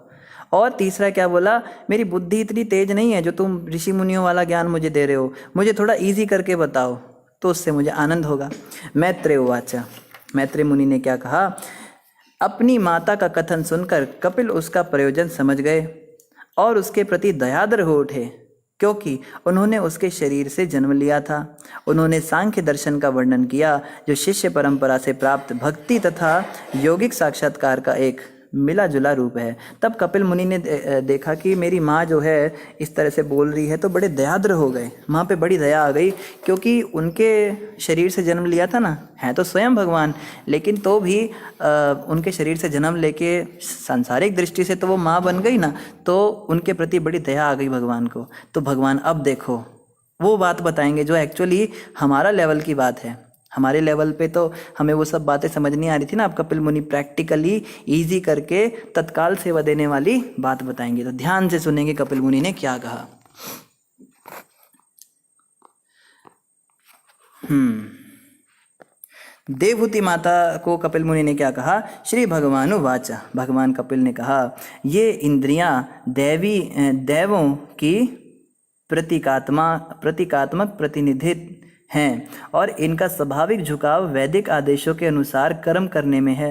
और तीसरा क्या बोला, मेरी बुद्धि इतनी तेज नहीं है जो तुम ऋषि मुनियों वाला ज्ञान मुझे दे रहे हो, मुझे थोड़ा ईजी करके बताओ, तो उससे मुझे आनंद होगा। मैत्रेय उवाच, मैत्रेय मुनि ने क्या कहा, अपनी माता का कथन सुनकर कपिल उसका प्रयोजन समझ गए और उसके प्रति दयाद्र हो उठे, क्योंकि उन्होंने उसके शरीर से जन्म लिया था। उन्होंने सांख्य दर्शन का वर्णन किया, जो शिष्य परंपरा से प्राप्त भक्ति तथा यौगिक साक्षात्कार का एक मिला जुला रूप है। तब कपिल मुनि ने देखा कि मेरी माँ जो है इस तरह से बोल रही है, तो बड़े दयाद्र हो गए, माँ पे बड़ी दया आ गई, क्योंकि उनके शरीर से जन्म लिया था ना, है तो स्वयं भगवान, लेकिन तो भी उनके शरीर से जन्म लेके सांसारिक दृष्टि से तो वो माँ बन गई ना, तो उनके प्रति बड़ी दया आ गई भगवान को। तो भगवान अब देखो वो बात बताएंगे जो एक्चुअली हमारा लेवल की बात है। हमारे लेवल पे तो हमें वो सब बातें समझ नहीं आ रही थी ना, अब कपिल मुनि प्रैक्टिकली ईजी करके तत्काल सेवा देने वाली बात बताएंगे। तो ध्यान से सुनेंगे कपिल मुनि ने क्या कहा। देवहूति माता को कपिल मुनि ने क्या कहा, श्री भगवानु वाचा, भगवान कपिल ने कहा, ये इंद्रियां देवों की प्रतीकात्मक प्रतिनिधित्व हैं और इनका स्वाभाविक झुकाव वैदिक आदेशों के अनुसार कर्म करने में है।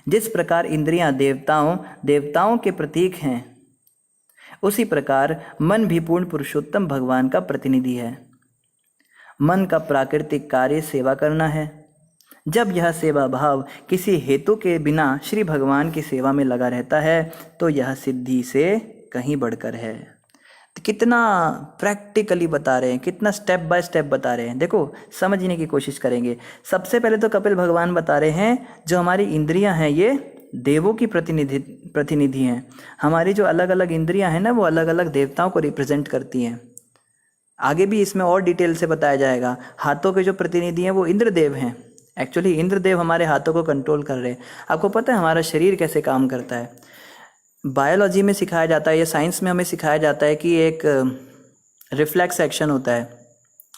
जिस प्रकार इंद्रियां देवताओं के प्रतीक हैं, उसी प्रकार मन भी पूर्ण पुरुषोत्तम भगवान का प्रतिनिधि है। मन का प्राकृतिक कार्य सेवा करना है, जब यह सेवा भाव किसी हेतु के बिना श्री भगवान की सेवा में लगा रहता है तो यह सिद्धि से कहीं बढ़कर है। तो कितना प्रैक्टिकली बता रहे हैं, कितना स्टेप बाय स्टेप बता रहे हैं। देखो समझने की कोशिश करेंगे। सबसे पहले तो कपिल भगवान बता रहे हैं जो हमारी इंद्रियां हैं ये देवों की प्रतिनिधि हैं। हमारी जो अलग अलग इंद्रियां हैं ना वो अलग अलग देवताओं को रिप्रेजेंट करती हैं। आगे भी इसमें और डिटेल से बताया जाएगा। हाथों के जो प्रतिनिधि हैं वो इंद्रदेव हैं। एक्चुअली इंद्रदेव हमारे हाथों को कंट्रोल कर रहे हैं। आपको पता है हमारा शरीर कैसे काम करता है? बायोलॉजी में सिखाया जाता है या साइंस में हमें सिखाया जाता है कि एक रिफ्लेक्स एक्शन होता है,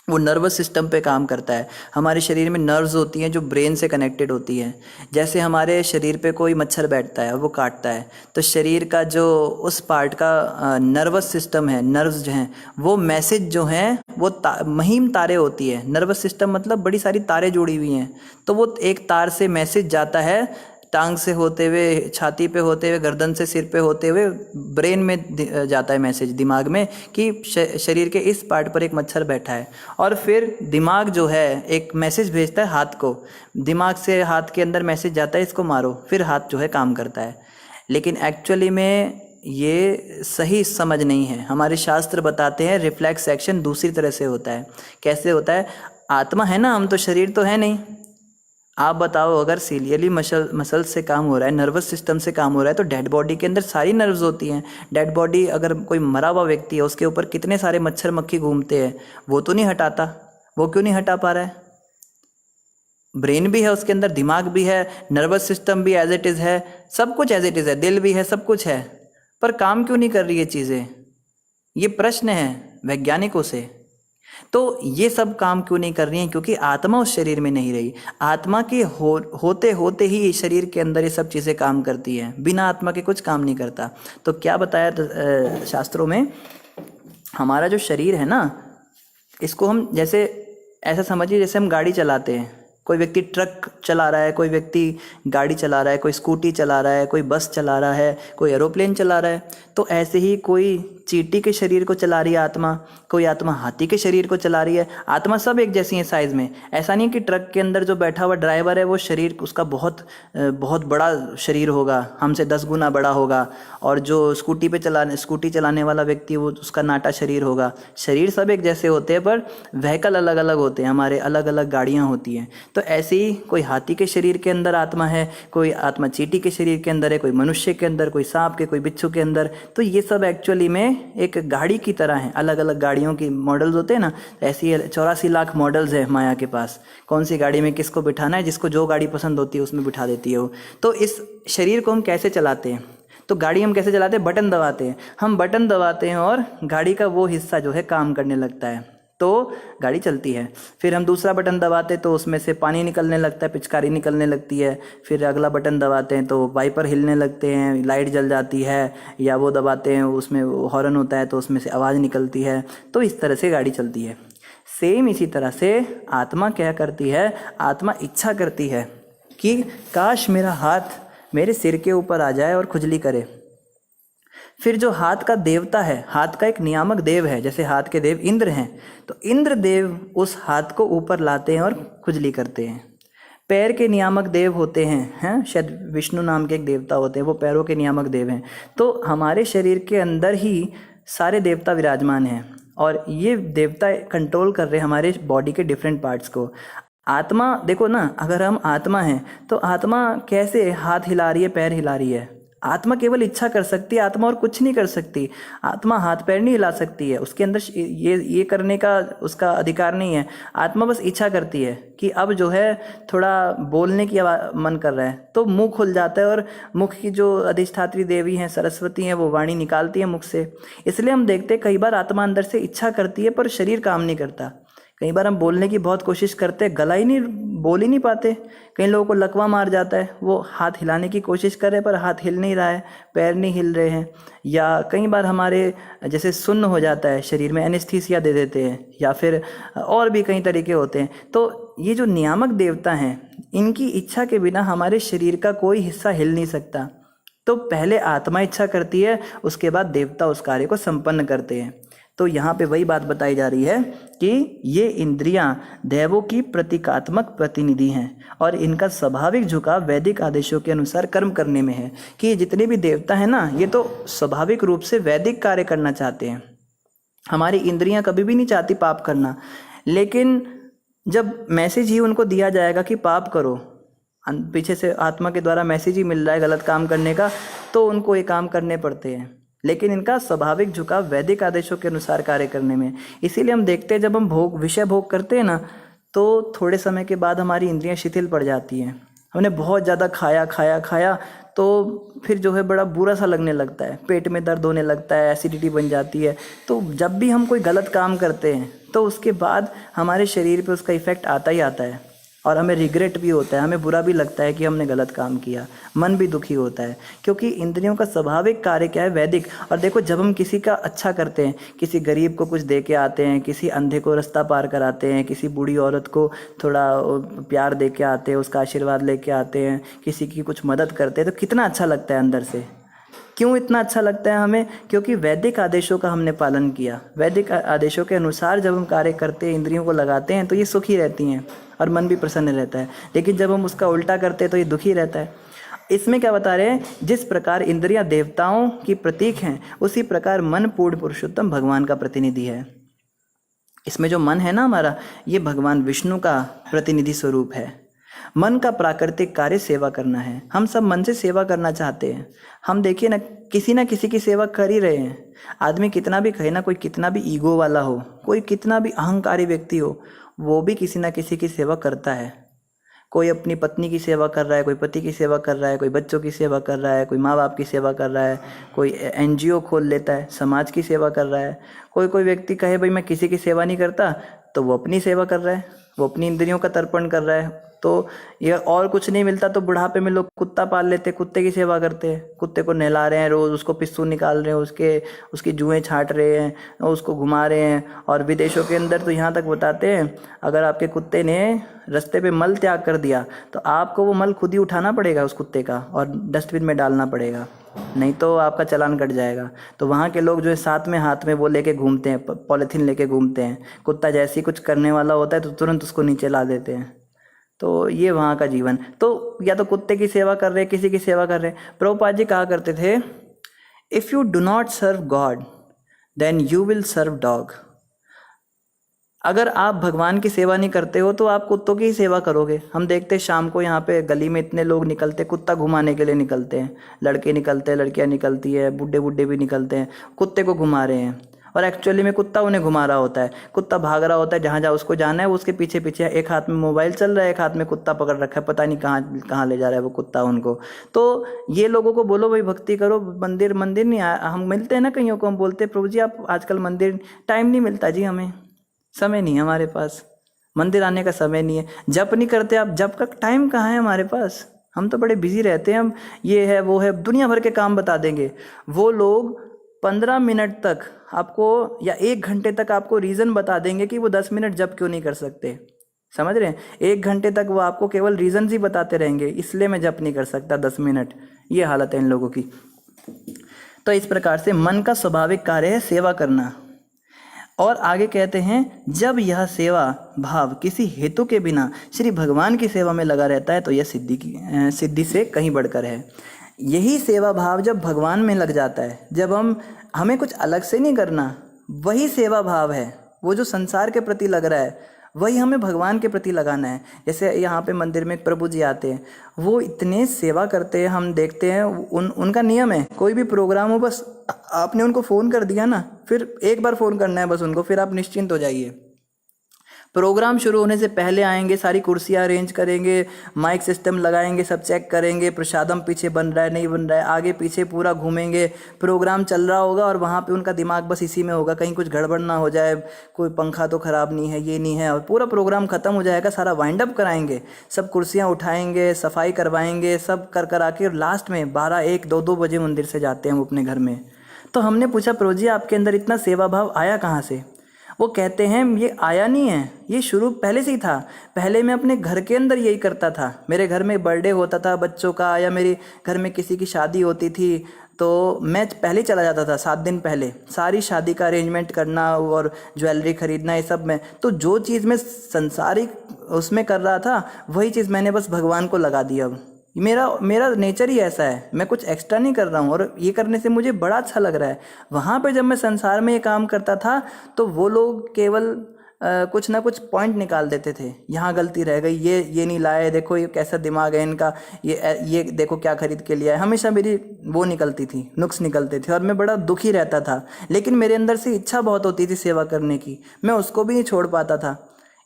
वो नर्वस सिस्टम पे काम करता है। हमारे शरीर में नर्व्स होती हैं जो ब्रेन से कनेक्टेड होती हैं। जैसे हमारे शरीर पे कोई मच्छर बैठता है और वो काटता है तो शरीर का जो उस पार्ट का नर्वस सिस्टम है, नर्व्स जो हैं वो मैसेज जो हैं वो महीम तारे होती है। नर्वस सिस्टम मतलब बड़ी सारी तारें जुड़ी हुई हैं, तो वो एक तार से मैसेज जाता है, टांग से होते हुए छाती पे होते हुए गर्दन से सिर पे होते हुए ब्रेन में जाता है मैसेज दिमाग में कि शरीर के इस पार्ट पर एक मच्छर बैठा है। और फिर दिमाग जो है एक मैसेज भेजता है हाथ को, दिमाग से हाथ के अंदर मैसेज जाता है इसको मारो, फिर हाथ जो है काम करता है। लेकिन एक्चुअली में ये सही समझ नहीं है। हमारे शास्त्र बताते हैं रिफ्लेक्स एक्शन दूसरी तरह से होता है। कैसे होता है? आत्मा है ना, हम तो शरीर तो है नहीं। आप बताओ अगर सीलियली मसल से काम हो रहा है, नर्वस सिस्टम से काम हो रहा है तो डेड बॉडी के अंदर सारी नर्व्स होती हैं। डेड बॉडी अगर कोई मरा हुआ व्यक्ति है उसके ऊपर कितने सारे मच्छर मक्खी घूमते हैं, वो तो नहीं हटाता। वो क्यों नहीं हटा पा रहा है? ब्रेन भी है उसके अंदर, दिमाग भी है, नर्वस सिस्टम भी एज इट इज़ है, सब कुछ एज इट इज़ है, दिल भी है, सब कुछ है, पर काम क्यों नहीं कर रही ये चीज़ें? ये प्रश्न है वैज्ञानिकों से। तो ये सब काम क्यों नहीं कर रही हैं? क्योंकि आत्मा उस शरीर में नहीं रही। आत्मा के होते होते ही शरीर के अंदर ये सब चीज़ें काम करती हैं, बिना आत्मा के कुछ काम नहीं करता। तो क्या बताया शास्त्रों में? हमारा जो शरीर है ना, इसको हम जैसे ऐसा समझिए जैसे हम गाड़ी चलाते हैं। कोई व्यक्ति ट्रक चला रहा है, कोई व्यक्ति गाड़ी चला रहा है, कोई स्कूटी चला रहा है, कोई बस चला रहा है, कोई एरोप्लेन चला रहा है। तो ऐसे ही कोई चींटी के शरीर को चला रही है आत्मा, कोई आत्मा हाथी के शरीर को चला रही है। आत्मा सब एक जैसी है साइज़ में। ऐसा नहीं कि ट्रक के अंदर जो बैठा हुआ ड्राइवर है वो शरीर उसका बहुत बड़ा शरीर होगा, हमसे 10 गुना बड़ा होगा, और जो स्कूटी चलाने वाला व्यक्ति वो उसका नाटा शरीर होगा। शरीर सब एक जैसे होते हैं पर व्हीकल अलग अलग होते हैं, हमारे अलग अलग गाड़ियाँ होती हैं। तो ऐसे ही कोई हाथी के शरीर के अंदर आत्मा है, कोई आत्मा चींटी के शरीर के अंदर है, कोई मनुष्य के अंदर, कोई सांप के, कोई बिच्छू के अंदर। तो ये सब एक्चुअली में एक गाड़ी की तरह है। अलग अलग गाड़ियों की मॉडल्स होते हैं ना, ऐसी 84 लाख मॉडल्स है माया के पास। कौन सी गाड़ी में किसको बिठाना है, जिसको जो गाड़ी पसंद होती है उसमें बिठा देती है वो। तो इस शरीर को हम कैसे चलाते हैं? तो गाड़ी हम कैसे चलाते हैं? बटन दबाते हैं। हम बटन दबाते हैं और गाड़ी का वो हिस्सा जो है काम करने लगता है, तो गाड़ी चलती है। फिर हम दूसरा बटन दबाते तो उसमें से पानी निकलने लगता है, पिचकारी निकलने लगती है। फिर अगला बटन दबाते हैं तो वाइपर हिलने लगते हैं, लाइट जल जाती है, या वो दबाते हैं उसमें हॉर्न होता है तो उसमें से आवाज़ निकलती है। तो इस तरह से गाड़ी चलती है। सेम इसी तरह से आत्मा क्या करती है? आत्मा इच्छा करती है कि काश मेरा हाथ मेरे सिर के ऊपर आ जाए और खुजली करे। फिर जो हाथ का देवता है, हाथ का एक नियामक देव है, जैसे हाथ के देव इंद्र हैं, तो इंद्र देव उस हाथ को ऊपर लाते हैं और खुजली करते हैं। पैर के नियामक देव होते हैं शायद विष्णु नाम के एक देवता होते हैं, वो पैरों के नियामक देव हैं। तो हमारे शरीर के अंदर ही सारे देवता विराजमान हैं और ये देवता कंट्रोल कर रहे हैं हमारे बॉडी के डिफरेंट पार्ट्स को। आत्मा देखो ना, अगर हम आत्मा हैं तो आत्मा कैसे हाथ हिला रही है, पैर हिला रही है? आत्मा केवल इच्छा कर सकती है, आत्मा और कुछ नहीं कर सकती। आत्मा हाथ पैर नहीं हिला सकती है, उसके अंदर ये करने का उसका अधिकार नहीं है। आत्मा बस इच्छा करती है कि अब जो है थोड़ा बोलने की मन कर रहा है तो मुंह खुल जाता है, और मुख की जो अधिष्ठात्री देवी हैं सरस्वती हैं वो वाणी निकालती है मुख से। इसलिए हम देखते हैं कई बार आत्मा अंदर से इच्छा करती है पर शरीर काम नहीं करता। कई बार हम बोलने की बहुत कोशिश करते हैं, गला ही नहीं, बोल ही नहीं पाते। कई लोगों को लकवा मार जाता है, वो हाथ हिलाने की कोशिश कर रहे हैं पर हाथ हिल नहीं रहा है, पैर नहीं हिल रहे हैं। या कई बार हमारे जैसे सुन्न हो जाता है, शरीर में एनेस्थीसिया दे देते हैं, या फिर और भी कई तरीके होते हैं। तो ये जो नियामक देवता हैं, इनकी इच्छा के बिना हमारे शरीर का कोई हिस्सा हिल नहीं सकता। तो पहले आत्मा इच्छा करती है, उसके बाद देवता उस कार्य को संपन्न करते हैं। तो यहाँ पे वही बात बताई जा रही है कि ये इंद्रियां दैवों की प्रतीकात्मक प्रतिनिधि हैं और इनका स्वाभाविक झुकाव वैदिक आदेशों के अनुसार कर्म करने में है। कि जितने भी देवता हैं ना, ये तो स्वाभाविक रूप से वैदिक कार्य करना चाहते हैं। हमारी इंद्रियां कभी भी नहीं चाहती पाप करना, लेकिन जब मैसेज ही उनको दिया जाएगा कि पाप करो, पीछे से आत्मा के द्वारा मैसेज ही मिल रहा है गलत काम करने का, तो उनको ये काम करने पड़ते हैं। लेकिन इनका स्वाभाविक झुकाव वैदिक आदेशों के अनुसार कार्य करने में। इसीलिए हम देखते हैं जब हम विषय भोग करते हैं ना, तो थोड़े समय के बाद हमारी इंद्रियां शिथिल पड़ जाती हैं। हमने बहुत ज़्यादा खाया तो फिर जो है बड़ा बुरा सा लगने लगता है, पेट में दर्द होने लगता है, एसिडिटी बन जाती है। तो जब भी हम कोई गलत काम करते हैं तो उसके बाद हमारे शरीर पे उसका इफ़ेक्ट आता ही आता है और हमें रिग्रेट भी होता है, हमें बुरा भी लगता है कि हमने गलत काम किया, मन भी दुखी होता है, क्योंकि इंद्रियों का स्वाभाविक कार्य क्या है, वैदिक। और देखो, जब हम किसी का अच्छा करते हैं, किसी गरीब को कुछ दे के आते हैं, किसी अंधे को रास्ता पार कराते हैं, किसी बूढ़ी औरत को थोड़ा प्यार दे के आते हैं, उसका आशीर्वाद लेके आते हैं, किसी की कुछ मदद करते हैं, तो कितना अच्छा लगता है अंदर से। क्यों इतना अच्छा लगता है हमें? क्योंकि वैदिक आदेशों का हमने पालन किया। वैदिक आदेशों के अनुसार जब हम कार्य करते हैं, इंद्रियों को लगाते हैं, तो ये सुखी रहती हैं और मन भी प्रसन्न रहता है। लेकिन जब हम उसका उल्टा करते हैं तो ये दुखी रहता है। इसमें क्या बता रहे हैं? जिस प्रकार इंद्रियां देवताओं की प्रतीक हैं, उसी प्रकार मन पूर्ण पुरुषोत्तम भगवान का प्रतिनिधि है। इसमें जो मन है ना हमारा, ये भगवान विष्णु का प्रतिनिधि स्वरूप है। मन का प्राकृतिक कार्य सेवा करना है। हम सब मन से सेवा करना चाहते हैं। हम देखिए ना किसी की सेवा कर ही रहे हैं। आदमी कितना भी कहे ना, कोई कितना भी ईगो वाला हो, कोई कितना भी अहंकारी व्यक्ति हो, वो भी किसी ना किसी की सेवा करता है। कोई अपनी पत्नी की सेवा कर रहा है, कोई पति की सेवा कर रहा है, कोई बच्चों की सेवा कर रहा है, कोई माँ बाप की सेवा कर रहा है, कोई NGO खोल लेता है, समाज की सेवा कर रहा है। कोई व्यक्ति कहे भाई मैं किसी की सेवा नहीं करता, तो वो अपनी सेवा कर रहा है, वो अपनी इंद्रियों का तर्पण कर रहा है। तो ये और कुछ नहीं मिलता तो बुढ़ापे में लोग कुत्ता पाल लेते, कुत्ते की सेवा करते हैं, कुत्ते को नहला रहे हैं रोज़, उसको पिस्सू निकाल रहे हैं, उसकी जुएं छांट रहे हैं, उसको घुमा रहे हैं। और विदेशों के अंदर तो यहाँ तक बताते हैं, अगर आपके कुत्ते ने रास्ते पे मल त्याग कर दिया तो आपको वो मल खुद ही उठाना पड़ेगा उस कुत्ते का और डस्टबिन में डालना पड़ेगा, नहीं तो आपका चालान कट जाएगा। तो वहाँ के लोग जो है साथ में हाथ में वो लेके घूमते हैं, पॉलीथीन लेके घूमते हैं। कुत्ता जैसे ही कुछ करने वाला होता है तो तुरंत उसको नीचे ला देते हैं। तो ये वहाँ का जीवन। तो या तो कुत्ते की सेवा कर रहे, किसी की सेवा कर रहे। प्रभुपाद जी कहा करते थे, if you do not serve God then you will serve dog. अगर आप भगवान की सेवा नहीं करते हो तो आप कुत्तों की ही सेवा करोगे। हम देखते हैं शाम को यहाँ पे गली में इतने लोग निकलते, कुत्ता घुमाने के लिए निकलते हैं, लड़के निकलते हैं, लड़कियाँ निकलती है, बूढ़े भी निकलते हैं, कुत्ते को घुमा रहे हैं। और एक्चुअली में कुत्ता उन्हें घुमा रहा होता है, कुत्ता भाग रहा होता है, जहाँ जहाँ उसको जाना है वो उसके पीछे पीछे, एक हाथ में मोबाइल चल रहा है, एक हाथ में कुत्ता पकड़ रखा है, पता नहीं कहाँ कहाँ ले जा रहा है वो कुत्ता उनको। तो ये लोगों को बोलो भाई भक्ति करो, मंदिर नहीं हम मिलते हैं ना कईयों को, हम बोलते हैं प्रभु जी आप आजकल मंदिर, टाइम नहीं मिलता जी, हमें समय नहीं है हमारे पास, मंदिर आने का समय नहीं है। जप नहीं करते आप, जप का टाइम कहाँ है हमारे पास, हम तो बड़े बिजी रहते हैं, हम ये है वो है, दुनिया भर के काम बता देंगे। वो लोग 15 मिनट तक आपको या 1 घंटे तक आपको रीज़न बता देंगे कि वो 10 मिनट जप क्यों नहीं कर सकते। समझ रहे हैं? 1 घंटे तक वो आपको केवल रीज़न ही बताते रहेंगे, इसलिए मैं जप नहीं कर सकता 10 मिनट। ये हालत है इन लोगों की। तो इस प्रकार से मन का स्वाभाविक कार्य है सेवा करना। और आगे कहते हैं, जब यह सेवा भाव किसी हेतु के बिना श्री भगवान की सेवा में लगा रहता है तो यह सिद्धि से कहीं बढ़कर है। यही सेवा भाव जब भगवान में लग जाता है, जब हमें कुछ अलग से नहीं करना, वही सेवा भाव है। वो जो संसार के प्रति लग रहा है वही हमें भगवान के प्रति लगाना है। जैसे यहाँ पे मंदिर में प्रभु जी आते हैं, वो इतने सेवा करते हैं, हम देखते हैं उनका नियम है, कोई भी प्रोग्राम हो बस आपने उनको फ़ोन कर दिया ना, फिर एक बार फ़ोन करना है बस उनको, फिर आप निश्चिंत हो जाइए। प्रोग्राम शुरू होने से पहले आएंगे, सारी कुर्सियाँ अरेंज करेंगे, माइक सिस्टम लगाएंगे, सब चेक करेंगे, प्रसादम पीछे बन रहा है नहीं बन रहा है, आगे पीछे पूरा घूमेंगे। प्रोग्राम चल रहा होगा और वहाँ पे उनका दिमाग बस इसी में होगा, कहीं कुछ गड़बड़ ना हो जाए, कोई पंखा तो ख़राब नहीं है, ये नहीं है। और पूरा प्रोग्राम ख़त्म हो जाएगा, सारा वाइंड अप कराएंगे, सब कुर्सियाँ उठाएंगे, सफाई करवाएंगे, सब कर आके लास्ट में 12, 1, 2 बजे मंदिर से जाते हैं हम अपने घर में। तो हमने पूछा, प्रभु जी आपके अंदर इतना सेवा भाव आया कहाँ से? वो कहते हैं ये आया नहीं है, ये शुरू पहले से ही था। पहले मैं अपने घर के अंदर यही करता था। मेरे घर में बर्थडे होता था बच्चों का, या मेरे घर में किसी की शादी होती थी, तो मैं पहले चला जाता था 7 दिन पहले, सारी शादी का अरेंजमेंट करना और ज्वेलरी खरीदना, ये सब में। तो जो चीज़ मैं संसारिक उसमें कर रहा था, वही चीज़ मैंने बस भगवान को लगा दी। अब मेरा मेरा नेचर ही ऐसा है, मैं कुछ एक्स्ट्रा नहीं कर रहा हूँ, और ये करने से मुझे बड़ा अच्छा लग रहा है। वहाँ पे जब मैं संसार में ये काम करता था, तो वो लोग केवल कुछ ना कुछ पॉइंट निकाल देते थे, यहाँ गलती रह गई, ये नहीं लाए, देखो ये कैसा दिमाग है इनका, ये देखो क्या खरीद के लिया है। हमेशा मेरी वो निकलती थी, नुक्स निकलते थे, और मैं बड़ा दुखी रहता था। लेकिन मेरे अंदर से इच्छा बहुत होती थी सेवा करने की, मैं उसको भी नहीं छोड़ पाता था,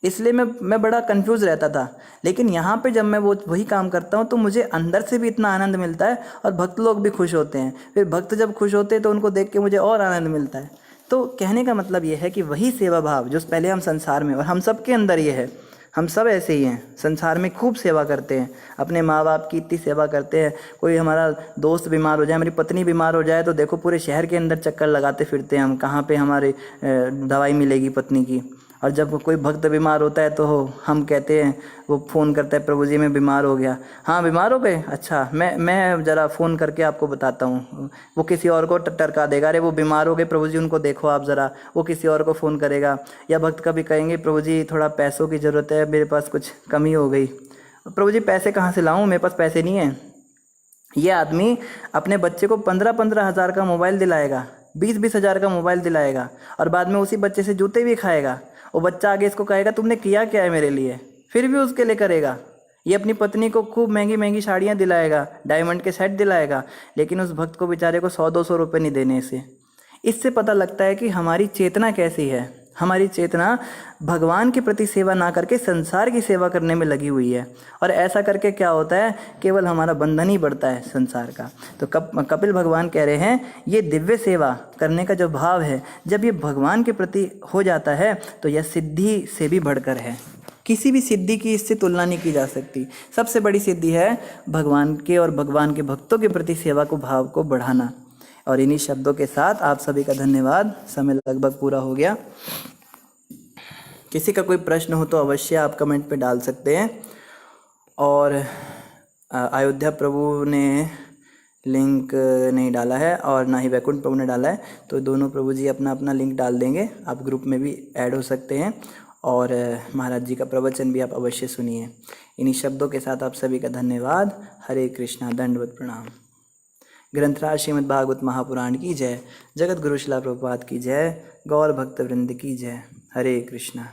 इसलिए मैं बड़ा कंफ्यूज रहता था। लेकिन यहाँ पे जब मैं वही काम करता हूँ, तो मुझे अंदर से भी इतना आनंद मिलता है, और भक्त लोग भी खुश होते हैं। फिर भक्त जब खुश होते हैं तो उनको देख के मुझे और आनंद मिलता है। तो कहने का मतलब ये है कि वही सेवा भाव जो पहले हम संसार में, और हम सब के अंदर ये है, हम सब ऐसे ही हैं, संसार में खूब सेवा करते हैं, अपने माँ बाप की इतनी सेवा करते हैं। कोई हमारा दोस्त बीमार हो जाए, हमारी पत्नी बीमार हो जाए, तो देखो पूरे शहर के अंदर चक्कर लगाते फिरते हैं हम, कहाँ पे हमारे दवाई मिलेगी पत्नी की। और जब कोई भक्त बीमार होता है तो हम कहते हैं, वो फ़ोन करता है, प्रभु जी मैं बीमार हो गया। हाँ बीमार हो गए, अच्छा मैं ज़रा फ़ोन करके आपको बताता हूँ। वो किसी और को टरका देगा, अरे वो बीमार हो गए प्रभु जी, उनको देखो आप ज़रा, वो किसी और को फ़ोन करेगा। या भक्त कभी कहेंगे, प्रभु जी थोड़ा पैसों की ज़रूरत है, मेरे पास कुछ कमी हो गई। प्रभु जी पैसे कहाँ से लाऊँ, मेरे पास पैसे नहीं है। ये आदमी अपने बच्चे को 15-15 हज़ार का मोबाइल दिलाएगा, 20-20 हज़ार का मोबाइल दिलाएगा, और बाद में उसी बच्चे से जूते भी खाएगा। वो बच्चा आगे इसको कहेगा तुमने किया क्या है मेरे लिए, फिर भी उसके लिए करेगा। ये अपनी पत्नी को खूब महंगी महंगी साड़ियाँ दिलाएगा, डायमंड के सेट दिलाएगा, लेकिन उस भक्त को बेचारे को 100-200 रुपये नहीं देने इसे। इससे पता लगता है कि हमारी चेतना कैसी है। हमारी चेतना भगवान के प्रति सेवा ना करके संसार की सेवा करने में लगी हुई है, और ऐसा करके क्या होता है, केवल हमारा बंधन ही बढ़ता है संसार का। तो कपिल भगवान कह रहे हैं, ये दिव्य सेवा करने का जो भाव है, जब ये भगवान के प्रति हो जाता है, तो यह सिद्धि से भी बढ़कर है। किसी भी सिद्धि की इससे तुलना नहीं की जा सकती। सबसे बड़ी सिद्धि है भगवान के और भगवान के भक्तों के प्रति सेवा को, भाव को बढ़ाना। और इन्हीं शब्दों के साथ आप सभी का धन्यवाद। समय लगभग पूरा हो गया। किसी का कोई प्रश्न हो तो अवश्य आप कमेंट पे डाल सकते हैं। और अयोध्या प्रभु ने लिंक नहीं डाला है, और ना ही वैकुंठ प्रभु ने डाला है, तो दोनों प्रभु जी अपना अपना लिंक डाल देंगे, आप ग्रुप में भी ऐड हो सकते हैं। और महाराज जी का प्रवचन भी आप अवश्य सुनिए। इन्हीं शब्दों के साथ आप सभी का धन्यवाद। हरे कृष्णा, दंडवत प्रणाम। ग्रंथराज श्रीमद् भागवत महापुराण की जय। जगत गुरु श्रील प्रभुपाद की जय। गौर भक्त वृंद की जय। हरे कृष्णा।